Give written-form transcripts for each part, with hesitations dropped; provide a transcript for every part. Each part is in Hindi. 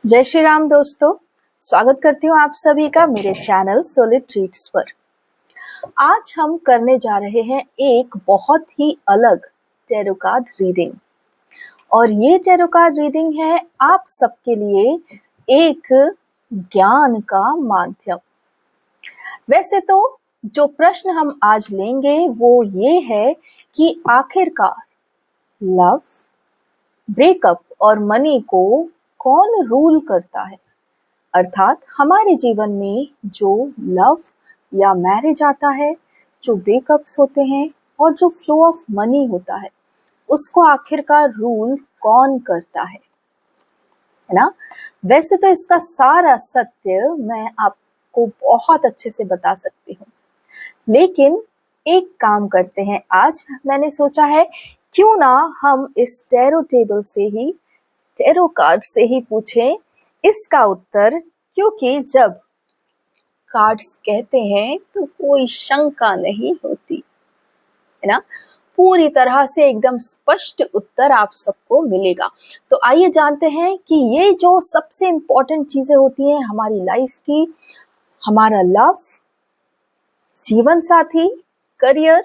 जय श्री राम दोस्तों, स्वागत करती हूँ आप सभी का मेरे चैनल सोलिड ट्रीट्स पर। आज हम करने जा रहे हैं एक बहुत ही अलग टैरो कार्ड रीडिंग और ये टैरो कार्ड रीडिंग है आप सबके लिए एक ज्ञान का माध्यम। वैसे तो जो प्रश्न हम आज लेंगे वो ये है कि आखिरकार लव, ब्रेकअप और मनी को कौन रूल करता है। अर्थात हमारे जीवन में जो लव या मैरिज आता है, जो ब्रेकअप्स होते हैं और जो फ्लो ऑफ मनी होता है, उसको आखिरकार रूल कौन करता है ना। वैसे तो इसका सारा सत्य मैं आपको बहुत अच्छे से बता सकती हूँ, लेकिन एक काम करते हैं। आज मैंने सोचा है क्यों ना हम इस टैरो टेबल से ही, टैरो कार्ड से ही पूछें इसका उत्तर, क्योंकि जब कार्ड्स कहते हैं तो कोई शंका नहीं होती है ना। पूरी तरह से एकदम स्पष्ट उत्तर आप सबको मिलेगा। तो आइए जानते हैं कि ये जो सबसे इंपॉर्टेंट चीजें होती हैं हमारी लाइफ की, हमारा लव, जीवन साथी, career,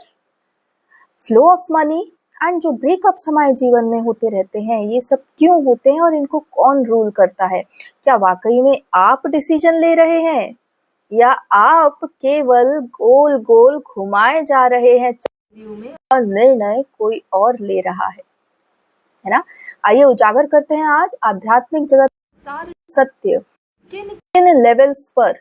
flow of money and जो ब्रेकअप्स हमारे जीवन में होते रहते हैं, ये सब क्यों होते हैं और इनको कौन रूल करता है। क्या वाकई में आप डिसीजन ले रहे हैं या आप केवल गोल गोल घुमाए जा रहे हैं चक्रीय में और निर्णय कोई और ले रहा है ना। आइए उजागर करते हैं आज आध्यात्मिक जगत सारे सत्य। किन किन लेवल्स पर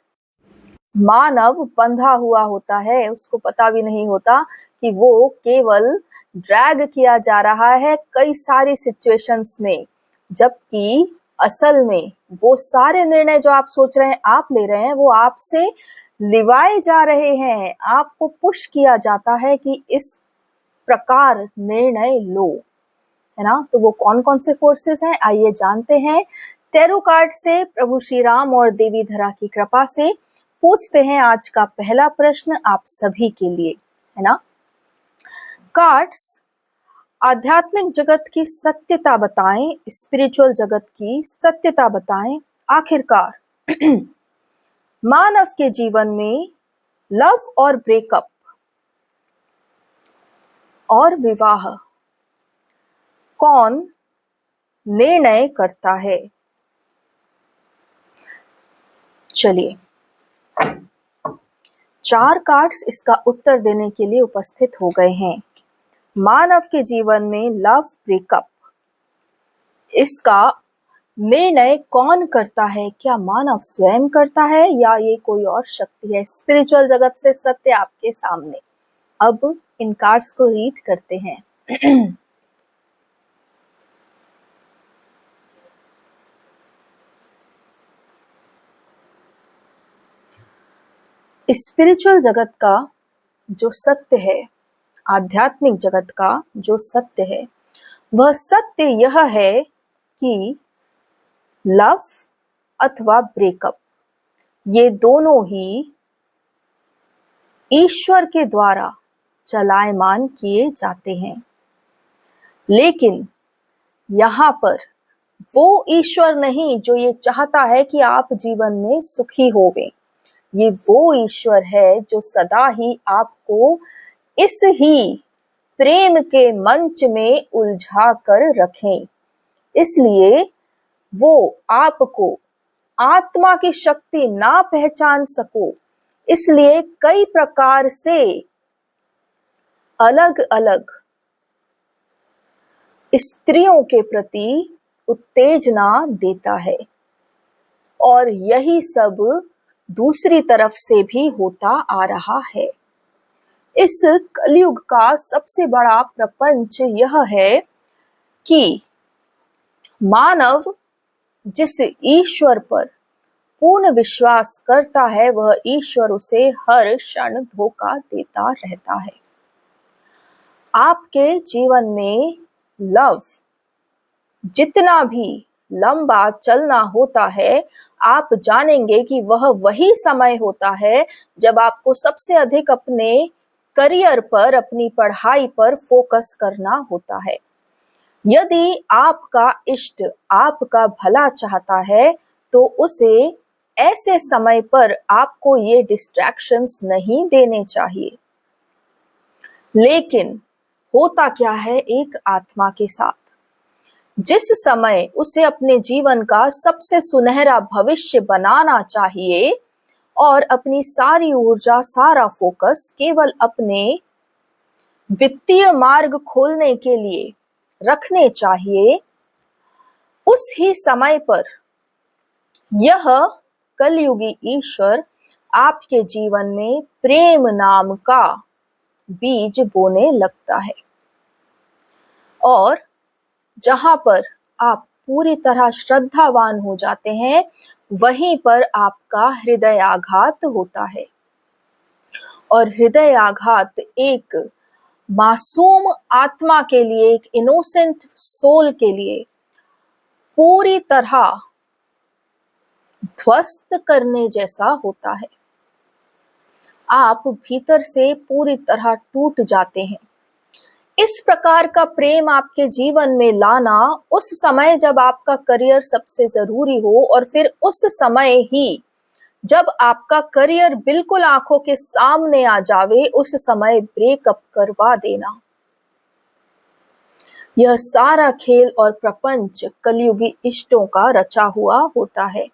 मानव बंधा हुआ होता है, उसको पता भी नहीं होता कि वो केवल ड्रैग किया जा रहा है कई सारी सिचुएशंस में, जबकि असल में वो सारे निर्णय जो आप सोच रहे हैं, आप ले रहे हैं, वो आपसे लिवाए जा रहे हैं। आपको पुश किया जाता है कि इस प्रकार निर्णय लो, है ना। तो वो कौन कौन से फोर्सेस हैं, आइए जानते हैं। टैरो कार्ड से प्रभु श्री राम और देवी धरा की कृपा से पूछते हैं आज का पहला प्रश्न आप सभी के लिए, है ना। कार्ड्स आध्यात्मिक जगत की सत्यता बताएं, स्पिरिचुअल जगत की सत्यता बताएं। आखिरकार मानव के जीवन में लव और ब्रेकअप और विवाह कौन निर्णय करता है। चलिए, 4 कार्ड्स इसका उत्तर देने के लिए उपस्थित हो गए हैं। मानव के जीवन में लव, ब्रेकअप, इसका निर्णय कौन करता है। क्या मानव स्वयं करता है या ये कोई और शक्ति है। स्पिरिचुअल जगत से सत्य आपके सामने। अब इन कार्ड्स को रीड करते हैं। स्पिरिचुअल जगत का जो सत्य है, आध्यात्मिक जगत का जो सत्य है, वह सत्य यह है कि लव अथवा ब्रेकअप ये दोनों ही ईश्वर के द्वारा चलायमान किए जाते हैं। लेकिन यहाँ पर वो ईश्वर नहीं जो ये चाहता है कि आप जीवन में सुखी होवें। ये वो ईश्वर है जो सदा ही आपको इस ही प्रेम के मंच में उलझा कर रखें। इसलिए वो आपको आत्मा की शक्ति ना पहचान सको, इसलिए कई प्रकार से अलग अलग स्त्रियों के प्रति उत्तेजना देता है। और यही सब दूसरी तरफ से भी होता आ रहा है। इस कलयुग का सबसे बड़ा प्रपंच यह है कि मानव जिस ईश्वर पर पूर्ण विश्वास करता है, वह ईश्वर उसे हर क्षण धोखा देता रहता है। आपके जीवन में लव जितना भी लंबा चलना होता है, आप जानेंगे कि वह वही समय होता है जब आपको सबसे अधिक अपने करियर पर, अपनी पढ़ाई पर फोकस करना होता है। यदि आपका इष्ट आपका भला चाहता है तो उसे ऐसे समय पर आपको ये डिस्ट्रैक्शंस नहीं देने चाहिए। लेकिन होता क्या है एक आत्मा के साथ, जिस समय उसे अपने जीवन का सबसे सुनहरा भविष्य बनाना चाहिए और अपनी सारी ऊर्जा, सारा फोकस केवल अपने वित्तीय मार्ग खोलने के लिए रखने चाहिए, उस ही समय पर यह कलयुगी ईश्वर आपके जीवन में प्रेम नाम का बीज बोने लगता है। और जहां पर आप पूरी तरह श्रद्धावान हो जाते हैं, वहीं पर आपका हृदयाघात होता है। और हृदयाघात एक मासूम आत्मा के लिए, एक इनोसेंट सोल के लिए पूरी तरह ध्वस्त करने जैसा होता है। आप भीतर से पूरी तरह टूट जाते हैं। इस प्रकार का प्रेम आपके जीवन में लाना उस समय जब आपका करियर सबसे जरूरी हो, और फिर उस समय ही जब आपका करियर बिल्कुल आंखों के सामने आ जावे, उस समय ब्रेकअप करवा देना। यह सारा खेल और प्रपंच कलयुगी इष्टों का रचा हुआ होता है,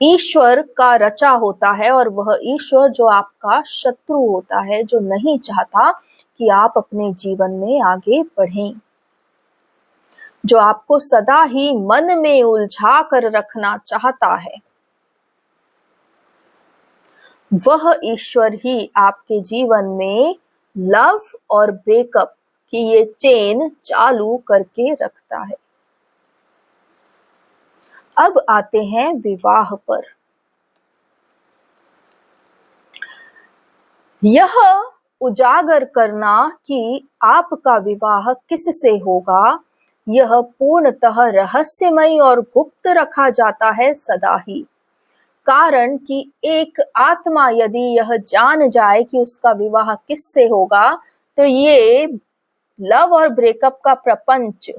ईश्वर का रचा होता है। और वह ईश्वर जो आपका शत्रु होता है, जो नहीं चाहता कि आप अपने जीवन में आगे बढ़ें, जो आपको सदा ही मन में उलझा कर रखना चाहता है, वह ईश्वर ही आपके जीवन में लव और ब्रेकअप की ये चेन चालू करके रखता है। अब आते हैं विवाह पर। यह उजागर करना कि आपका विवाह किससे होगा, यह पूर्णतः रहस्यमय और गुप्त रखा जाता है सदा ही। कारण कि एक आत्मा यदि यह जान जाए कि उसका विवाह किससे होगा, तो ये लव और ब्रेकअप का प्रपंच,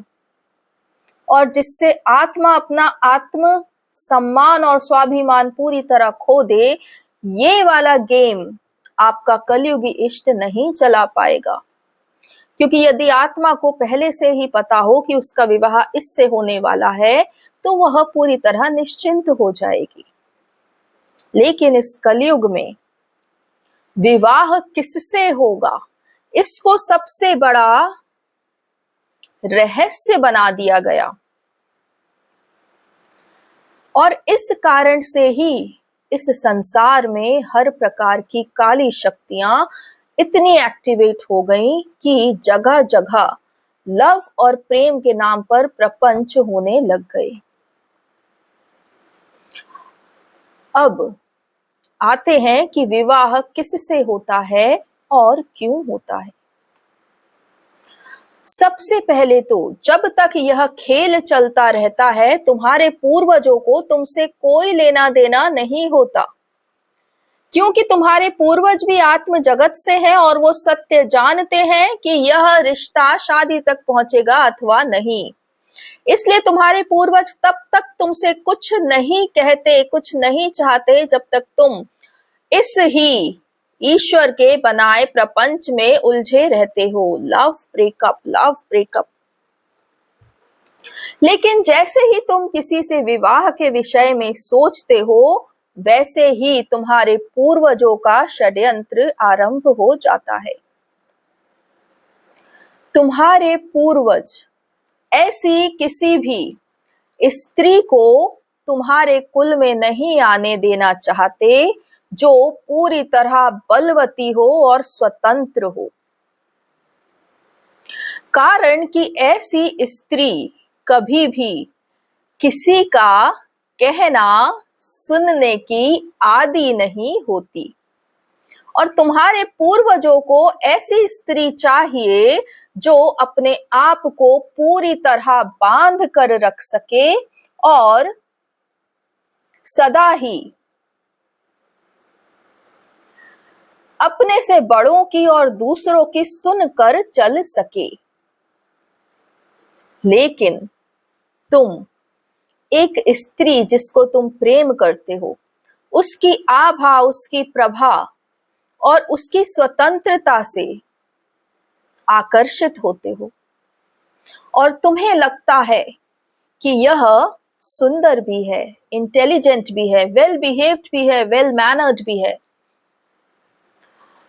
और जिससे आत्मा अपना आत्म सम्मान और स्वाभिमान पूरी तरह खो दे, ये वाला गेम आपका कलयुगी इष्ट नहीं चला पाएगा। क्योंकि यदि आत्मा को पहले से ही पता हो कि उसका विवाह इससे होने वाला है, तो वह पूरी तरह निश्चिंत हो जाएगी। लेकिन इस कलयुग में विवाह किससे होगा, इसको सबसे बड़ा रहस्य बना दिया गया। और इस कारण से ही इस संसार में हर प्रकार की काली शक्तियां इतनी एक्टिवेट हो गई कि जगह जगह लव और प्रेम के नाम पर प्रपंच होने लग गए। अब आते हैं कि विवाह किससे होता है और क्यों होता है। सबसे पहले तो जब तक यह खेल चलता रहता है, तुम्हारे पूर्वजों को तुमसे कोई लेना देना नहीं होता, क्योंकि तुम्हारे पूर्वज भी आत्म जगत से हैं और वो सत्य जानते हैं कि यह रिश्ता शादी तक पहुंचेगा अथवा नहीं। इसलिए तुम्हारे पूर्वज तब तक तुमसे कुछ नहीं कहते, कुछ नहीं चाहते, जब तक तुम इस ही ईश्वर के बनाए प्रपंच में उलझे रहते हो। Love breakup, love breakup. लेकिन जैसे ही तुम किसी से विवाह के विषय में सोचते हो, वैसे ही तुम्हारे पूर्वजों का षड्यंत्र आरंभ हो जाता है। तुम्हारे पूर्वज ऐसी किसी भी स्त्री को तुम्हारे कुल में नहीं आने देना चाहते जो पूरी तरह बलवती हो और स्वतंत्र हो। कारण कि ऐसी स्त्री कभी भी किसी का कहना सुनने की आदी नहीं होती। और तुम्हारे पूर्वजों को ऐसी स्त्री चाहिए जो अपने आप को पूरी तरह बांध कर रख सके और सदा ही अपने से बड़ों की और दूसरों की सुनकर चल सके। लेकिन तुम एक स्त्री जिसको तुम प्रेम करते हो, उसकी आभा, उसकी प्रभा और उसकी स्वतंत्रता से आकर्षित होते हो और तुम्हें लगता है कि यह सुंदर भी है, इंटेलिजेंट भी है, वेल बिहेव्ड भी है, वेल मैनर्ड भी है,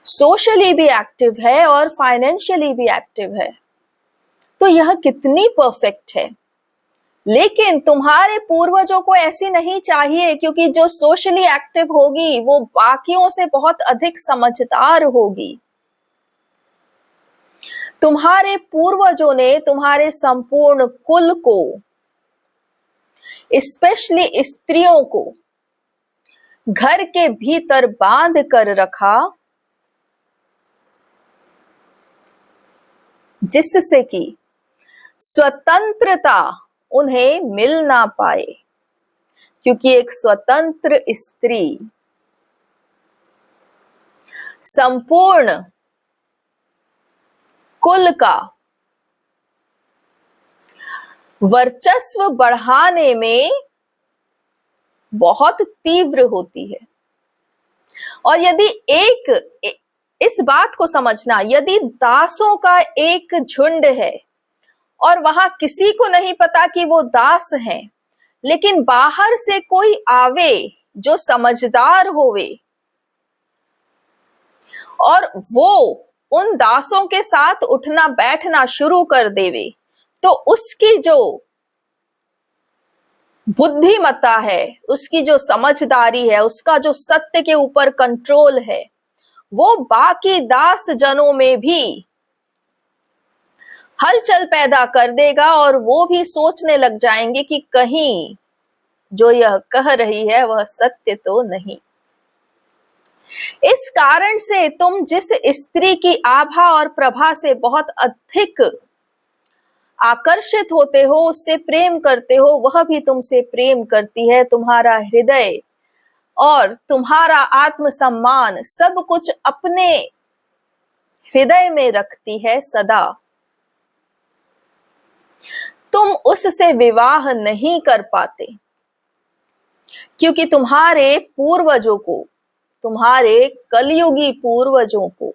सोशली भी एक्टिव है और फाइनेंशियली भी एक्टिव है, तो यह कितनी परफेक्ट है। लेकिन तुम्हारे पूर्वजों को ऐसी नहीं चाहिए, क्योंकि जो सोशली एक्टिव होगी वो बाकियों से बहुत अधिक समझदार होगी। तुम्हारे पूर्वजों ने तुम्हारे संपूर्ण कुल को, स्पेशली स्त्रियों को, घर के भीतर बांध कर रखा, जिससे कि स्वतंत्रता उन्हें मिल ना पाए, क्योंकि एक स्वतंत्र स्त्री संपूर्ण कुल का वर्चस्व बढ़ाने में बहुत तीव्र होती है। और यदि इस बात को समझना, यदि दासों का एक झुंड है और वहां किसी को नहीं पता कि वो दास हैं, लेकिन बाहर से कोई आवे जो समझदार होवे और वो उन दासों के साथ उठना बैठना शुरू कर देवे, तो उसकी जो बुद्धिमत्ता है, उसकी जो समझदारी है, उसका जो सत्य के ऊपर कंट्रोल है, वो बाकी दास जनों में भी हलचल पैदा कर देगा और वो भी सोचने लग जाएंगे कि कहीं जो यह कह रही है वह सत्य तो नहीं। इस कारण से तुम जिस स्त्री की आभा और प्रभा से बहुत अधिक आकर्षित होते हो, उससे प्रेम करते हो, वह भी तुमसे प्रेम करती है। तुम्हारा हृदय और तुम्हारा आत्मसम्मान सब कुछ अपने हृदय में रखती है सदा। तुम उससे विवाह नहीं कर पाते, क्योंकि तुम्हारे पूर्वजों को, तुम्हारे कलयुगी पूर्वजों को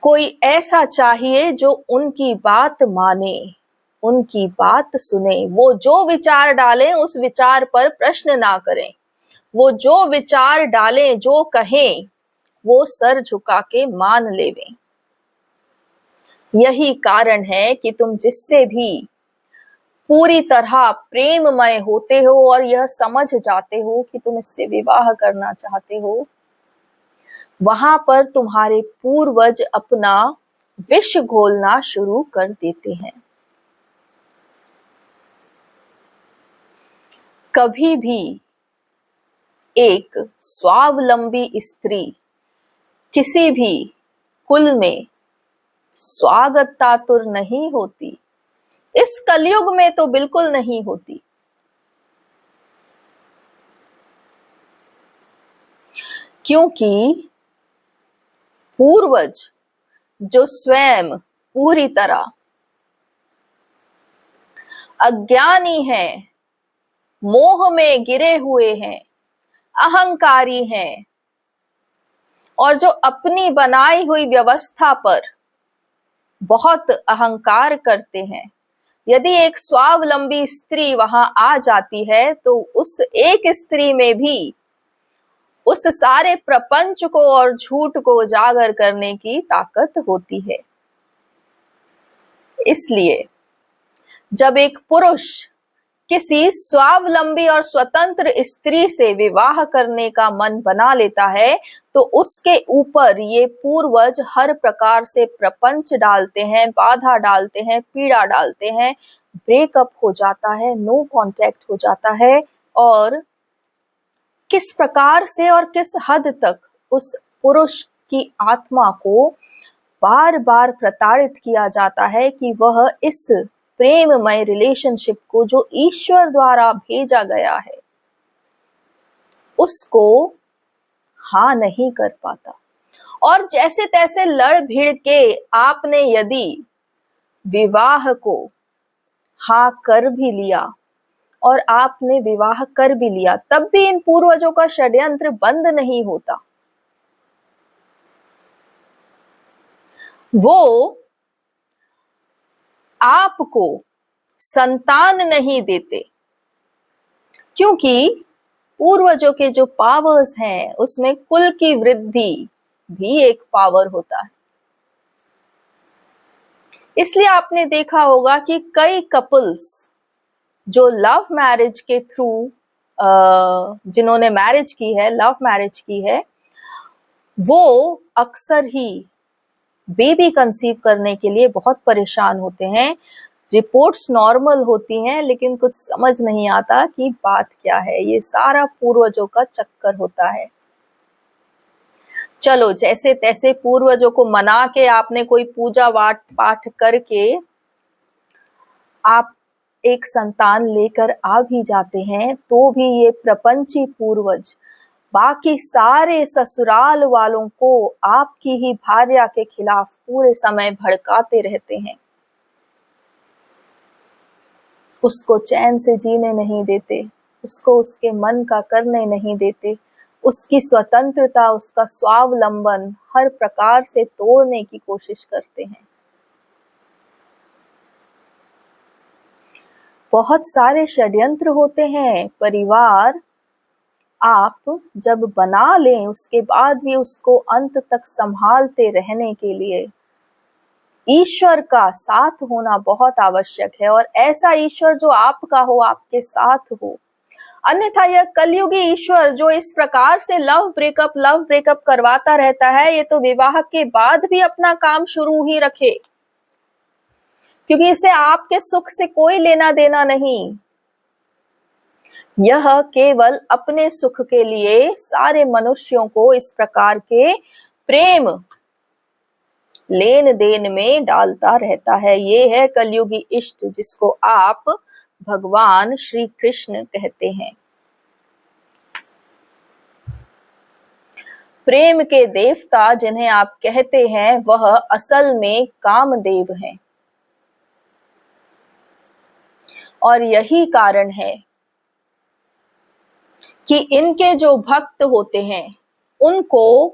कोई ऐसा चाहिए जो उनकी बात माने, उनकी बात सुने, वो जो विचार डालें उस विचार पर प्रश्न ना करें, वो जो विचार डालें, जो कहें, वो सर झुका के मान लेवें। यही कारण है कि तुम जिससे भी पूरी तरह प्रेममय होते हो और यह समझ जाते हो कि तुम इससे विवाह करना चाहते हो, वहां पर तुम्हारे पूर्वज अपना विष घोलना शुरू कर देते हैं। कभी भी एक स्वावलंबी स्त्री किसी भी कुल में स्वागतातुर नहीं होती, इस कलयुग में तो बिल्कुल नहीं होती। क्योंकि पूर्वज जो स्वयं पूरी तरह अज्ञानी हैं, मोह में गिरे हुए हैं, अहंकारी हैं और जो अपनी बनाई हुई व्यवस्था पर बहुत अहंकार करते हैं, यदि एक स्वावलंबी स्त्री वहां आ जाती है तो उस एक स्त्री में भी उस सारे प्रपंच को और झूठ को उजागर करने की ताकत होती है। इसलिए जब एक पुरुष किसी स्वावलंबी और स्वतंत्र स्त्री से विवाह करने का मन बना लेता है, तो उसके ऊपर ये पूर्वज हर प्रकार से प्रपंच डालते हैं, बाधा डालते हैं, पीड़ा डालते हैं, ब्रेकअप हो जाता है, नो कांटेक्ट हो जाता है और किस प्रकार से और किस हद तक उस पुरुष की आत्मा को बार बार प्रताड़ित किया जाता है कि वह इस प्रेममय रिलेशनशिप को जो ईश्वर द्वारा भेजा गया है उसको हाँ नहीं कर पाता। और जैसे तैसे लड़ भिड़ के आपने यदि विवाह को हाँ कर भी लिया, और आपने विवाह कर भी लिया, तब भी इन पूर्वजों का षड्यंत्र बंद नहीं होता। वो आपको संतान नहीं देते, क्योंकि पूर्वजों के जो पावर्स हैं उसमें कुल की वृद्धि भी एक पावर होता है। इसलिए आपने देखा होगा कि कई कपल्स जो लव मैरिज के थ्रू, जिन्होंने मैरिज की है, लव मैरिज की है, वो अक्सर ही बेबी कंसीव करने के लिए बहुत परेशान होते हैं। रिपोर्ट्स नॉर्मल होती हैं, लेकिन कुछ समझ नहीं आता कि बात क्या है। ये सारा पूर्वजों का चक्कर होता है। चलो, जैसे तैसे पूर्वजों को मना के आपने कोई पूजा पाठ करके आप एक संतान लेकर आ भी जाते हैं, तो भी ये प्रपंची पूर्वज बाकी सारे ससुराल वालों को आपकी ही भार्या के खिलाफ पूरे समय भड़काते रहते हैं। उसको चैन से जीने नहीं देते, उसको उसके मन का करने नहीं देते, उसकी स्वतंत्रता, उसका स्वावलंबन हर प्रकार से तोड़ने की कोशिश करते हैं। बहुत सारे षड्यंत्र होते हैं। परिवार आप जब बना लें, उसके बाद भी उसको अंत तक संभालते रहने के लिए ईश्वर का साथ होना बहुत आवश्यक है, और ऐसा ईश्वर जो आपका हो, आपके साथ हो। अन्यथा यह कलयुगी ईश्वर जो इस प्रकार से लव ब्रेकअप करवाता रहता है, ये तो विवाह के बाद भी अपना काम शुरू ही रखे, क्योंकि इसे आपके सुख से कोई लेना देना नहीं। यह केवल अपने सुख के लिए सारे मनुष्यों को इस प्रकार के प्रेम लेन देन में डालता रहता है। ये है कलयुगी इष्ट, जिसको आप भगवान श्री कृष्ण कहते हैं। प्रेम के देवता जिन्हें आप कहते हैं, वह असल में कामदेव हैं। और यही कारण है कि इनके जो भक्त होते हैं, उनको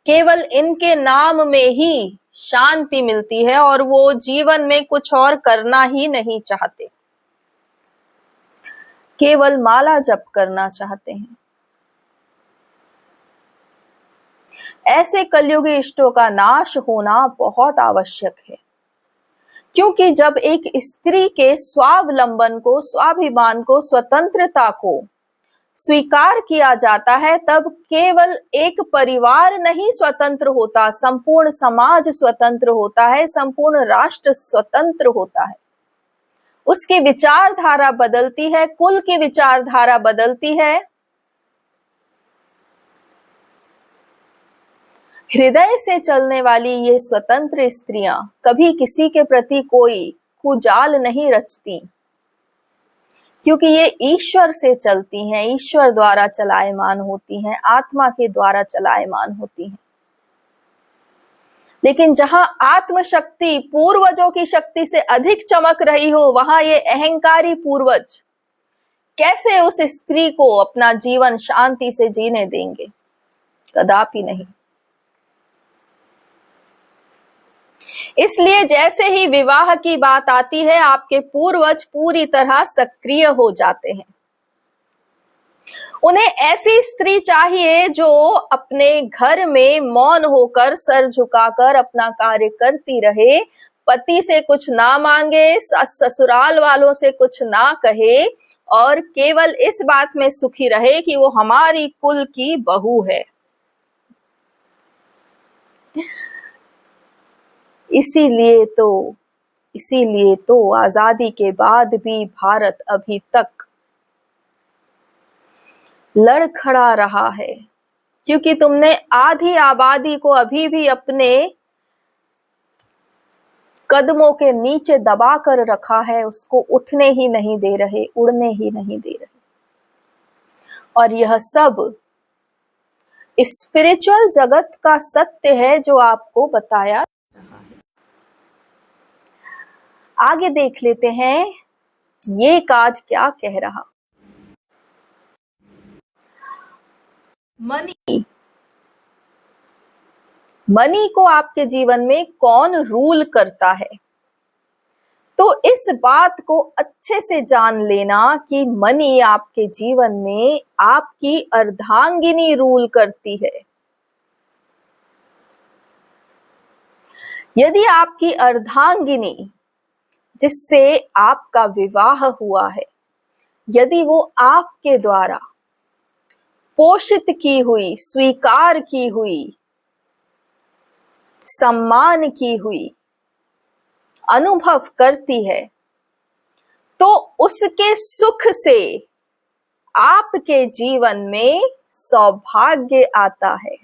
केवल इनके नाम में ही शांति मिलती है, और वो जीवन में कुछ और करना ही नहीं चाहते, केवल माला जप करना चाहते हैं। ऐसे कलयुगी इष्टों का नाश होना बहुत आवश्यक है, क्योंकि जब एक स्त्री के स्वावलंबन को, स्वाभिमान को, स्वतंत्रता को स्वीकार किया जाता है, तब केवल एक परिवार नहीं स्वतंत्र होता, संपूर्ण समाज स्वतंत्र होता है, संपूर्ण राष्ट्र स्वतंत्र होता है। उसकी विचारधारा बदलती है, कुल की विचारधारा बदलती है। हृदय से चलने वाली ये स्वतंत्र स्त्रियां कभी किसी के प्रति कोई कुजाल नहीं रचती, क्योंकि ये ईश्वर से चलती हैं, ईश्वर द्वारा चलायमान होती हैं, आत्मा के द्वारा चलायमान होती हैं। लेकिन जहां आत्मशक्ति पूर्वजों की शक्ति से अधिक चमक रही हो, वहां ये अहंकारी पूर्वज कैसे उस स्त्री को अपना जीवन शांति से जीने देंगे? कदापि नहीं। इसलिए जैसे ही विवाह की बात आती है, आपके पूर्वज पूरी तरह सक्रिय हो जाते हैं। उन्हें ऐसी स्त्री चाहिए जो अपने घर में मौन होकर, सर झुकाकर अपना कार्य करती रहे, पति से कुछ ना मांगे, ससुराल वालों से कुछ ना कहे, और केवल इस बात में सुखी रहे कि वो हमारी कुल की बहू है। इसीलिए तो आजादी के बाद भी भारत अभी तक लड़खड़ा रहा है, क्योंकि तुमने आधी आबादी को अभी भी अपने कदमों के नीचे दबा कर रखा है, उसको उठने ही नहीं दे रहे, उड़ने ही नहीं दे रहे। और यह सब स्पिरिचुअल जगत का सत्य है जो आपको बताया रहा है। आगे देख लेते हैं ये कार्ड क्या कह रहा? मनी, मनी को आपके जीवन में कौन रूल करता है? तो इस बात को अच्छे से जान लेना कि मनी आपके जीवन में आपकी अर्धांगिनी रूल करती है। यदि आपकी अर्धांगिनी जिससे आपका विवाह हुआ है, यदि वो आपके द्वारा पोषित की हुई, स्वीकार की हुई, सम्मान की हुई अनुभव करती है, तो उसके सुख से आपके जीवन में सौभाग्य आता है।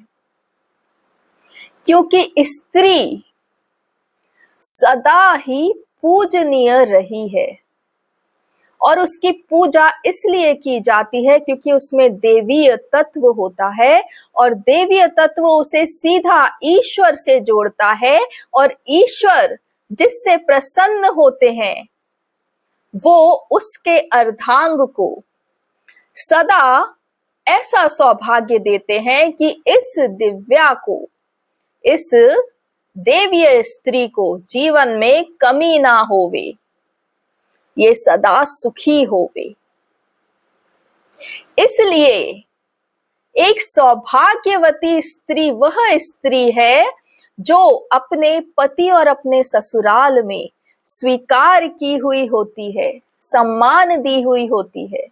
क्योंकि स्त्री सदा ही पूजनीय रही है और उसकी पूजा इसलिए की जाती है क्योंकि उसमें देवीय तत्व होता है और देवीय तत्व उसे सीधा ईश्वर से जोड़ता है और ईश्वर जिससे प्रसन्न होते हैं वो उसके अर्धांग को सदा ऐसा सौभाग्य देते हैं कि इस दिव्या को, इस देवीय स्त्री को जीवन में कमी ना होवे, ये सदा सुखी होवे। इसलिए एक सौभाग्यवती स्त्री वह स्त्री है जो अपने पति और अपने ससुराल में स्वीकार की हुई होती है, सम्मान दी हुई होती है,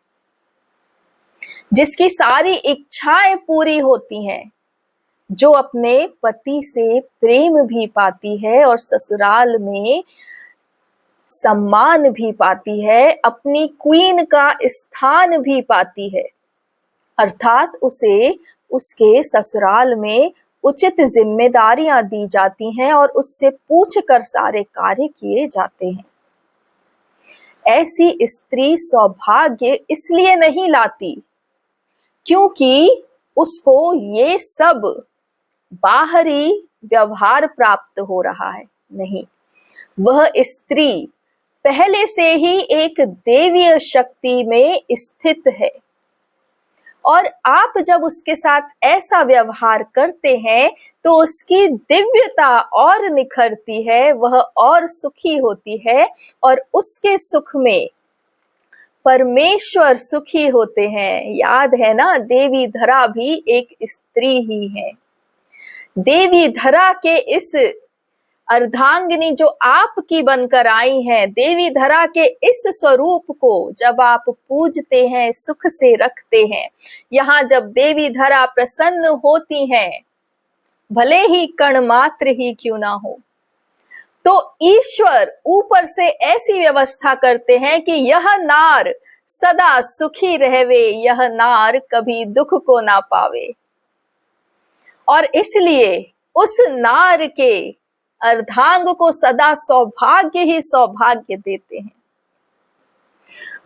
जिसकी सारी इच्छाएं पूरी होती हैं, जो अपने पति से प्रेम भी पाती है और ससुराल में सम्मान भी पाती है, अपनी क्वीन का स्थान भी पाती है, अर्थात उसे उसके ससुराल में उचित जिम्मेदारियां दी जाती हैं और उससे पूछकर सारे कार्य किए जाते हैं। ऐसी स्त्री सौभाग्य इसलिए नहीं लाती क्योंकि उसको ये सब बाहरी व्यवहार प्राप्त हो रहा है, नहीं, वह स्त्री पहले से ही एक देवीय शक्ति में स्थित है और आप जब उसके साथ ऐसा व्यवहार करते हैं तो उसकी दिव्यता और निखरती है, वह और सुखी होती है और उसके सुख में परमेश्वर सुखी होते हैं। याद है ना, देवी धरा भी एक स्त्री ही है। देवी धरा के इस अर्धांगिनी जो आपकी बनकर आई है, देवी धरा के इस स्वरूप को जब आप पूजते हैं, सुख से रखते हैं, यहाँ जब देवी धरा प्रसन्न होती हैं, भले ही कण मात्र ही क्यों ना हो, तो ईश्वर ऊपर से ऐसी व्यवस्था करते हैं कि यह नार सदा सुखी रहवे, यह नार कभी दुख को ना पावे। और इसलिए उस नार के अर्धांग को सदा सौभाग्य ही सौभाग्य देते हैं।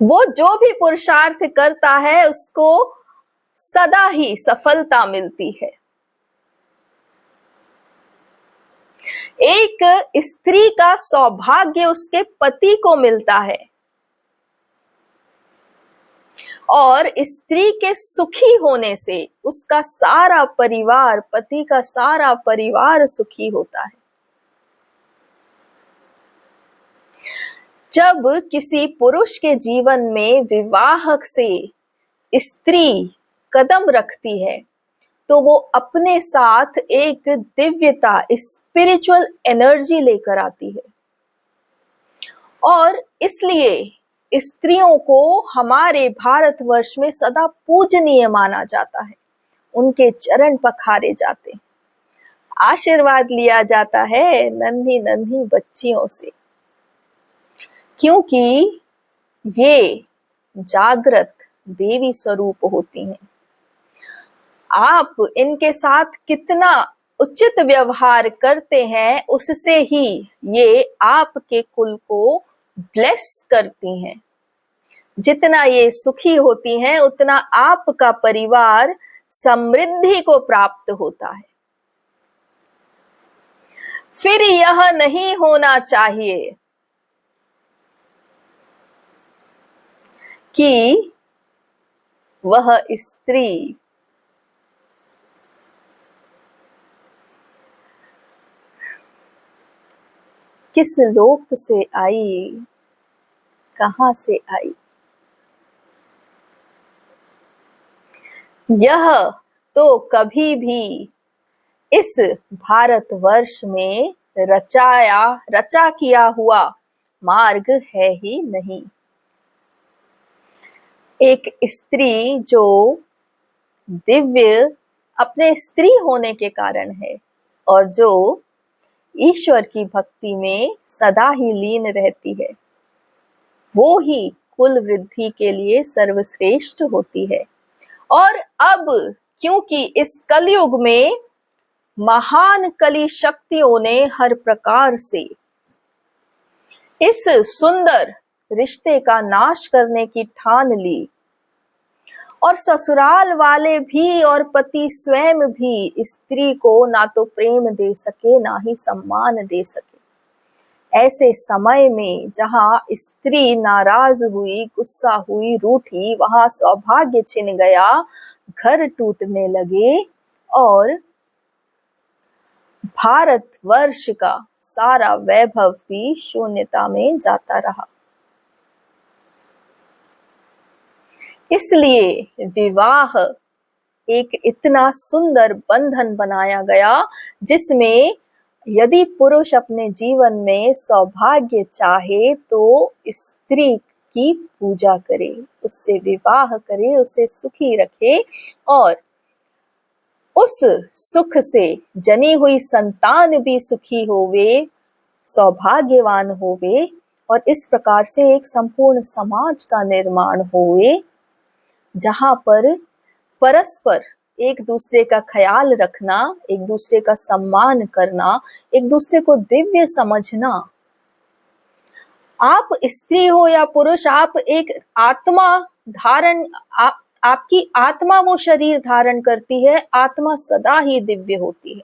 वो जो भी पुरुषार्थ करता है उसको सदा ही सफलता मिलती है। एक स्त्री का सौभाग्य उसके पति को मिलता है और स्त्री के सुखी होने से उसका सारा परिवार, पति का सारा परिवार सुखी होता है। जब किसी पुरुष के जीवन में विवाह से स्त्री कदम रखती है तो वो अपने साथ एक दिव्यता, स्पिरिचुअल एनर्जी लेकर आती है और इसलिए स्त्रियों को हमारे भारतवर्ष में सदा पूजनीय माना जाता है। उनके चरण पखारे जाते हैं, आशीर्वाद लिया जाता है नन्ही नन्ही बच्चियों से, क्योंकि ये जागृत देवी स्वरूप होती हैं। आप इनके साथ कितना उचित व्यवहार करते हैं उससे ही ये आपके कुल को ब्लेस करती हैं। जितना ये सुखी होती हैं उतना आपका परिवार समृद्धि को प्राप्त होता है। फिर यह नहीं होना चाहिए कि वह स्त्री किस लोक से आई, कहां से आई। यह तो कभी भी इस भारतवर्ष में रचा किया हुआ मार्ग है ही नहीं। एक स्त्री जो दिव्य अपने स्त्री होने के कारण है और जो ईश्वर की भक्ति में सदा ही लीन रहती है, वो ही कुल वृद्धि के लिए सर्वश्रेष्ठ होती है। और अब क्योंकि इस कलयुग में महान कली शक्तियों ने हर प्रकार से इस सुंदर रिश्ते का नाश करने की ठान ली, और ससुराल वाले भी और पति स्वयं भी स्त्री को ना तो प्रेम दे सके ना ही सम्मान दे सके, ऐसे समय में जहां स्त्री नाराज हुई, गुस्सा हुई, रूठी, वहां सौभाग्य छिन गया, घर टूटने लगे और भारतवर्ष का सारा वैभव भी शून्यता में जाता रहा। इसलिए विवाह एक इतना सुंदर बंधन बनाया गया जिसमें यदि पुरुष अपने जीवन में सौभाग्य चाहे तो स्त्री की पूजा करे, उससे विवाह करे, उसे सुखी रखे और उस सुख से जनी हुई संतान भी सुखी होवे, सौभाग्यवान होवे और इस प्रकार से एक संपूर्ण समाज का निर्माण होवे जहां पर परस्पर एक दूसरे का ख्याल रखना, एक दूसरे का सम्मान करना, एक दूसरे को दिव्य समझना। आप स्त्री हो या पुरुष, आप एक आत्मा धारण, आपकी आत्मा वो शरीर धारण करती है, आत्मा सदा ही दिव्य होती है।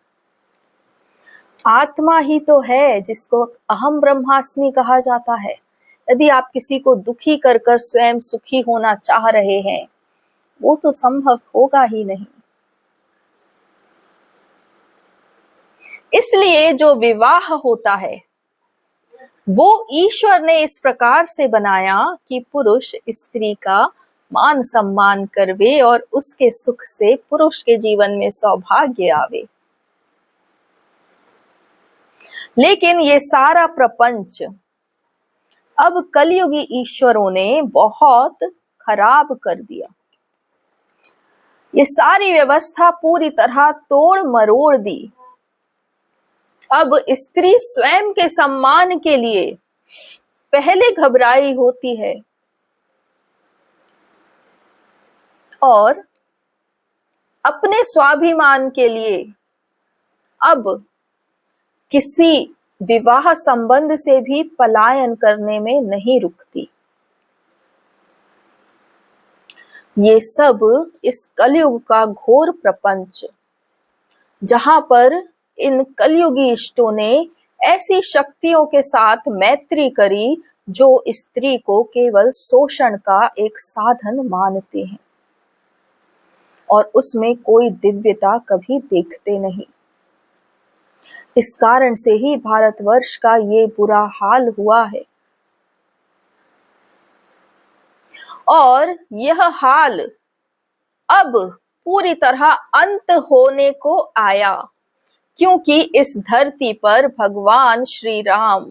आत्मा ही तो है जिसको अहम ब्रह्मास्मि कहा जाता है। यदि आप किसी को दुखी कर कर स्वयं सुखी होना चाह रहे हैं, वो तो संभव होगा ही नहीं। इसलिए जो विवाह होता है वो ईश्वर ने इस प्रकार से बनाया कि पुरुष स्त्री का मान सम्मान करवे और उसके सुख से पुरुष के जीवन में सौभाग्य आवे। लेकिन ये सारा प्रपंच अब कलयुगी ईश्वरों ने बहुत खराब कर दिया। ये सारी व्यवस्था पूरी तरह तोड़ मरोड़ दी। अब स्त्री स्वयं के सम्मान के लिए पहले घबराई होती है और अपने स्वाभिमान के लिए अब किसी विवाह संबंध से भी पलायन करने में नहीं रुकती। ये सब इस कलयुग का घोर प्रपंच, जहां पर इन कलयुगी इष्टों ने ऐसी शक्तियों के साथ मैत्री करी जो स्त्री को केवल शोषण का एक साधन मानते हैं और उसमें कोई दिव्यता कभी देखते नहीं। इस कारण से ही भारतवर्ष का ये बुरा हाल हुआ है और यह हाल अब पूरी तरह अंत होने को आया, क्योंकि इस धरती पर भगवान श्री राम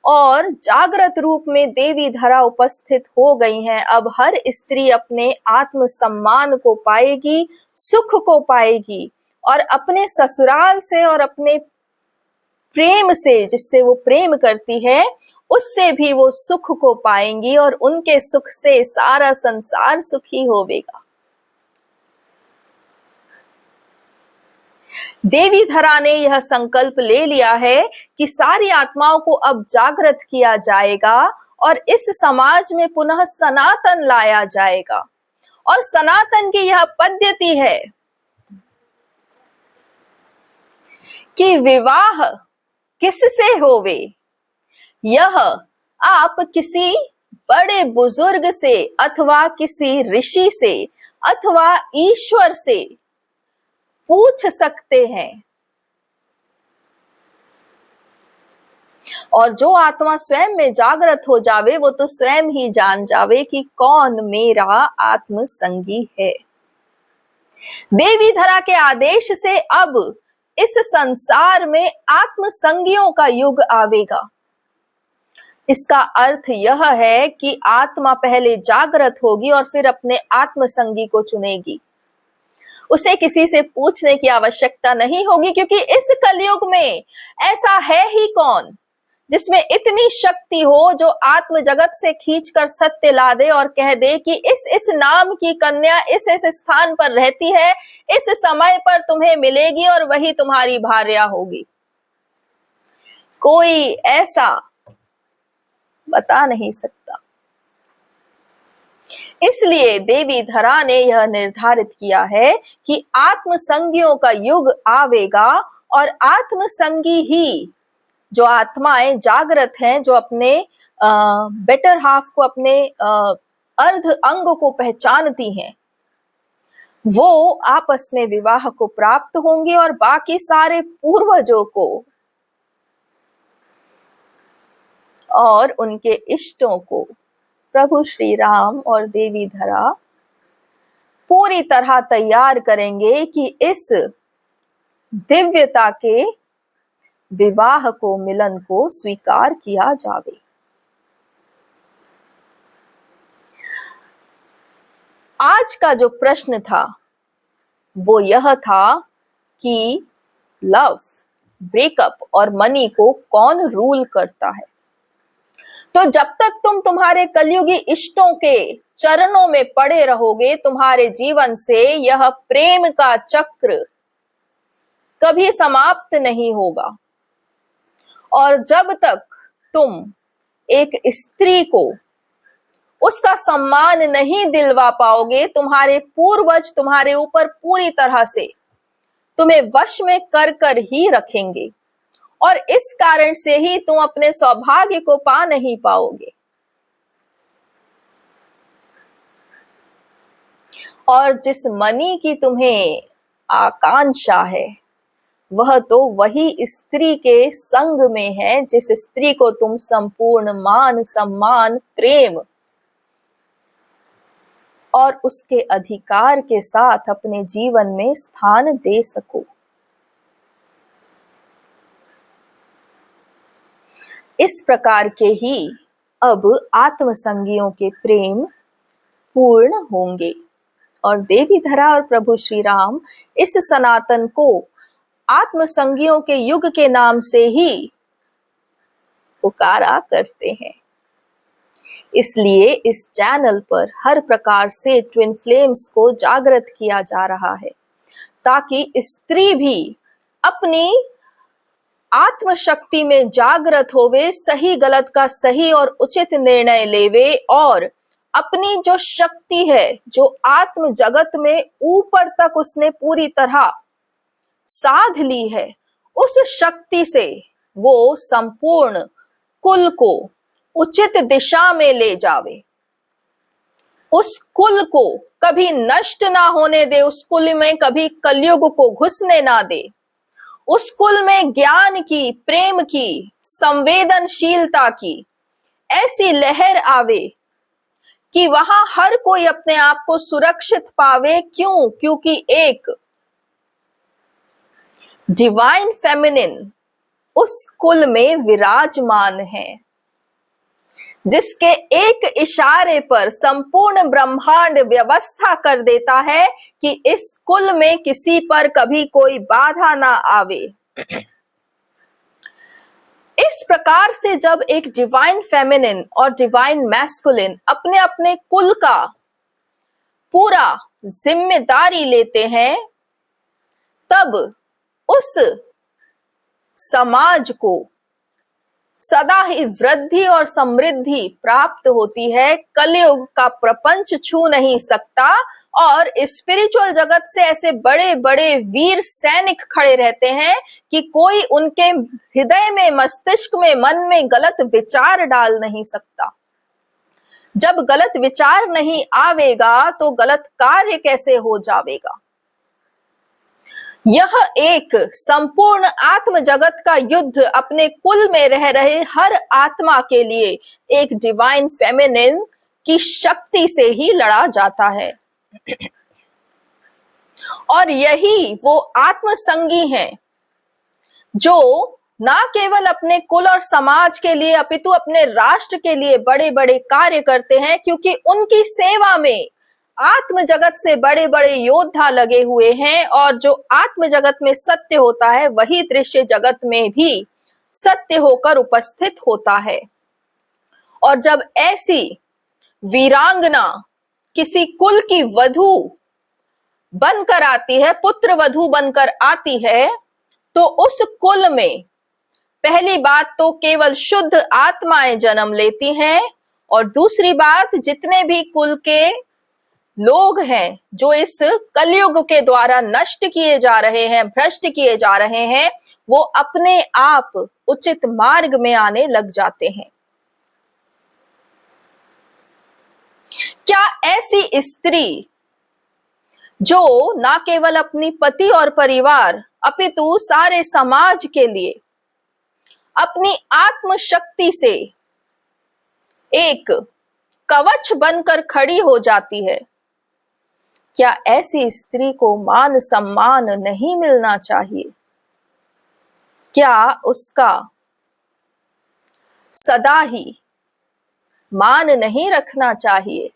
और जागृत रूप में देवी धरा उपस्थित हो गई हैं। अब हर स्त्री अपने आत्म सम्मान को पाएगी, सुख को पाएगी और अपने ससुराल से और अपने प्रेम से, जिससे वो प्रेम करती है, उससे भी वो सुख को पाएंगी और उनके सुख से सारा संसार सुखी होवेगा। देवी धरा ने यह संकल्प ले लिया है कि सारी आत्माओं को अब जागृत किया जाएगा और इस समाज में पुनः सनातन लाया जाएगा। और सनातन की यह पद्धति है कि विवाह किससे होवे, यह आप किसी बड़े बुजुर्ग से अथवा किसी ऋषि से अथवा ईश्वर से पूछ सकते हैं। और जो आत्मा स्वयं में जागृत हो जावे वो तो स्वयं ही जान जावे कि कौन मेरा आत्म संगी है। देवी धरा के आदेश से अब इस संसार में आत्म संगियों का युग आवेगा। इसका अर्थ यह है कि आत्मा पहले जागृत होगी और फिर अपने आत्म संगी को चुनेगी। उसे किसी से पूछने की आवश्यकता नहीं होगी, क्योंकि इस कलयुग में ऐसा है ही कौन जिसमें इतनी शक्ति हो जो आत्म जगत से खींचकर सत्य ला दे और कह दे कि इस नाम की कन्या इस स्थान पर रहती है, इस समय पर तुम्हें मिलेगी और वही तुम्हारी भार्या होगी। कोई ऐसा बता नहीं सकता। इसलिए देवी धरा ने यह निर्धारित किया है कि आत्म संगियों का युग आवेगा और आत्म संगी ही, जो आत्माएं जागृत हैं, जो अपने बेटर हाफ को, अपने अर्ध अंग को पहचानती हैं, वो आपस में विवाह को प्राप्त होंगे और बाकी सारे पूर्वजों को और उनके इष्टों को प्रभु श्री राम और देवी धरा पूरी तरह तैयार करेंगे कि इस दिव्यता के विवाह को, मिलन को स्वीकार किया जावे। आज का जो प्रश्न था वो यह था कि लव, ब्रेकअप और मनी को कौन रूल करता है। तो जब तक तुम तुम्हारे कलयुगी इष्टों के चरणों में पड़े रहोगे, तुम्हारे जीवन से यह प्रेम का चक्र कभी समाप्त नहीं होगा। और जब तक तुम एक स्त्री को उसका सम्मान नहीं दिलवा पाओगे, तुम्हारे पूर्वज तुम्हारे ऊपर पूरी तरह से तुम्हें वश में कर ही रखेंगे और इस कारण से ही तुम अपने सौभाग्य को पा नहीं पाओगे। और जिस मनी की तुम्हें आकांक्षा है वह तो वही स्त्री के संग में है जिस स्त्री को तुम संपूर्ण मान, सम्मान, प्रेम और उसके अधिकार के साथ अपने जीवन में स्थान दे सको। इस प्रकार के ही अब आत्मसंगियों के प्रेम पूर्ण होंगे और देवी धरा और प्रभु श्री राम इस सनातन को आत्मसंगियों के युग के नाम से ही पुकारा करते हैं। इसलिए इस चैनल पर हर प्रकार से ट्विन फ्लेम्स को जागृत किया जा रहा है ताकि स्त्री भी अपनी आत्मशक्ति में जागृत होवे, सही गलत का सही और उचित निर्णय लेवे और अपनी जो शक्ति है, जो आत्म जगत में ऊपर तक उसने पूरी तरह साध ली है, उस शक्ति से वो संपूर्ण कुल को उचित दिशा में ले जावे, उस कुल को कभी नष्ट ना होने दे, उस कुल में कभी कलयुग को घुसने ना दे, उस कुल में ज्ञान की, प्रेम की, संवेदनशीलता की ऐसी लहर आवे कि वहां हर कोई अपने आप को सुरक्षित पावे। क्यों? क्योंकि एक डिवाइन फेमिनिन उस कुल में विराजमान है जिसके एक इशारे पर संपूर्ण ब्रह्मांड व्यवस्था कर देता है कि इस कुल में किसी पर कभी कोई बाधा ना आवे। इस प्रकार से जब एक डिवाइन फेमिनिन और डिवाइन मैस्कुलिन अपने अपने कुल का पूरा जिम्मेदारी लेते हैं, तब उस समाज को सदा ही वृद्धि और समृद्धि प्राप्त होती है। कलयुग का प्रपंच छू नहीं सकता और स्पिरिचुअल जगत से ऐसे बड़े बड़े वीर सैनिक खड़े रहते हैं कि कोई उनके हृदय में, मस्तिष्क में, मन में गलत विचार डाल नहीं सकता। जब गलत विचार नहीं आवेगा तो गलत कार्य कैसे हो जावेगा। यह एक संपूर्ण आत्म जगत का युद्ध अपने कुल में रह रहे हर आत्मा के लिए एक डिवाइन फेमिनिन की शक्ति से ही लड़ा जाता है। और यही वो आत्मसंगी हैं जो ना केवल अपने कुल और समाज के लिए अपितु अपने राष्ट्र के लिए बड़े बड़े कार्य करते हैं, क्योंकि उनकी सेवा में आत्म जगत से बड़े बड़े योद्धा लगे हुए हैं। और जो आत्म जगत में सत्य होता है वही दृश्य जगत में भी सत्य होकर उपस्थित होता है। और जब ऐसी वीरांगना किसी कुल की वधू बनकर आती है, पुत्र वधू बनकर आती है, तो उस कुल में पहली बात तो केवल शुद्ध आत्माएं जन्म लेती हैं, और दूसरी बात जितने भी कुल के लोग हैं जो इस कलयुग के द्वारा नष्ट किए जा रहे हैं, भ्रष्ट किए जा रहे हैं, वो अपने आप उचित मार्ग में आने लग जाते हैं। क्या ऐसी स्त्री जो ना केवल अपनी पति और परिवार अपितु सारे समाज के लिए अपनी आत्म शक्ति से एक कवच बनकर खड़ी हो जाती है, क्या ऐसी स्त्री को मान सम्मान नहीं मिलना चाहिए? क्या उसका सदा ही मान नहीं रखना चाहिए?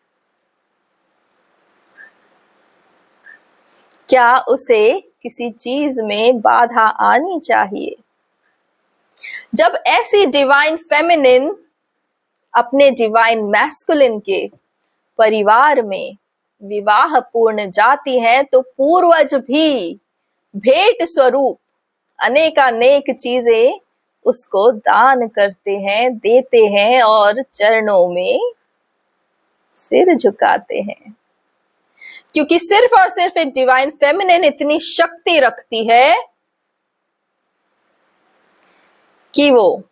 क्या उसे किसी चीज में बाधा आनी चाहिए? जब ऐसी डिवाइन फेमिनिन अपने डिवाइन मैस्कुलिन के परिवार में विवाह पूर्ण जाती है तो पूर्वज भी भेंट स्वरूप अनेकानेक चीजें उसको दान करते हैं, देते हैं और चरणों में सिर झुकाते हैं, क्योंकि सिर्फ और सिर्फ एक डिवाइन फेमिनिन इतनी शक्ति रखती है कि वो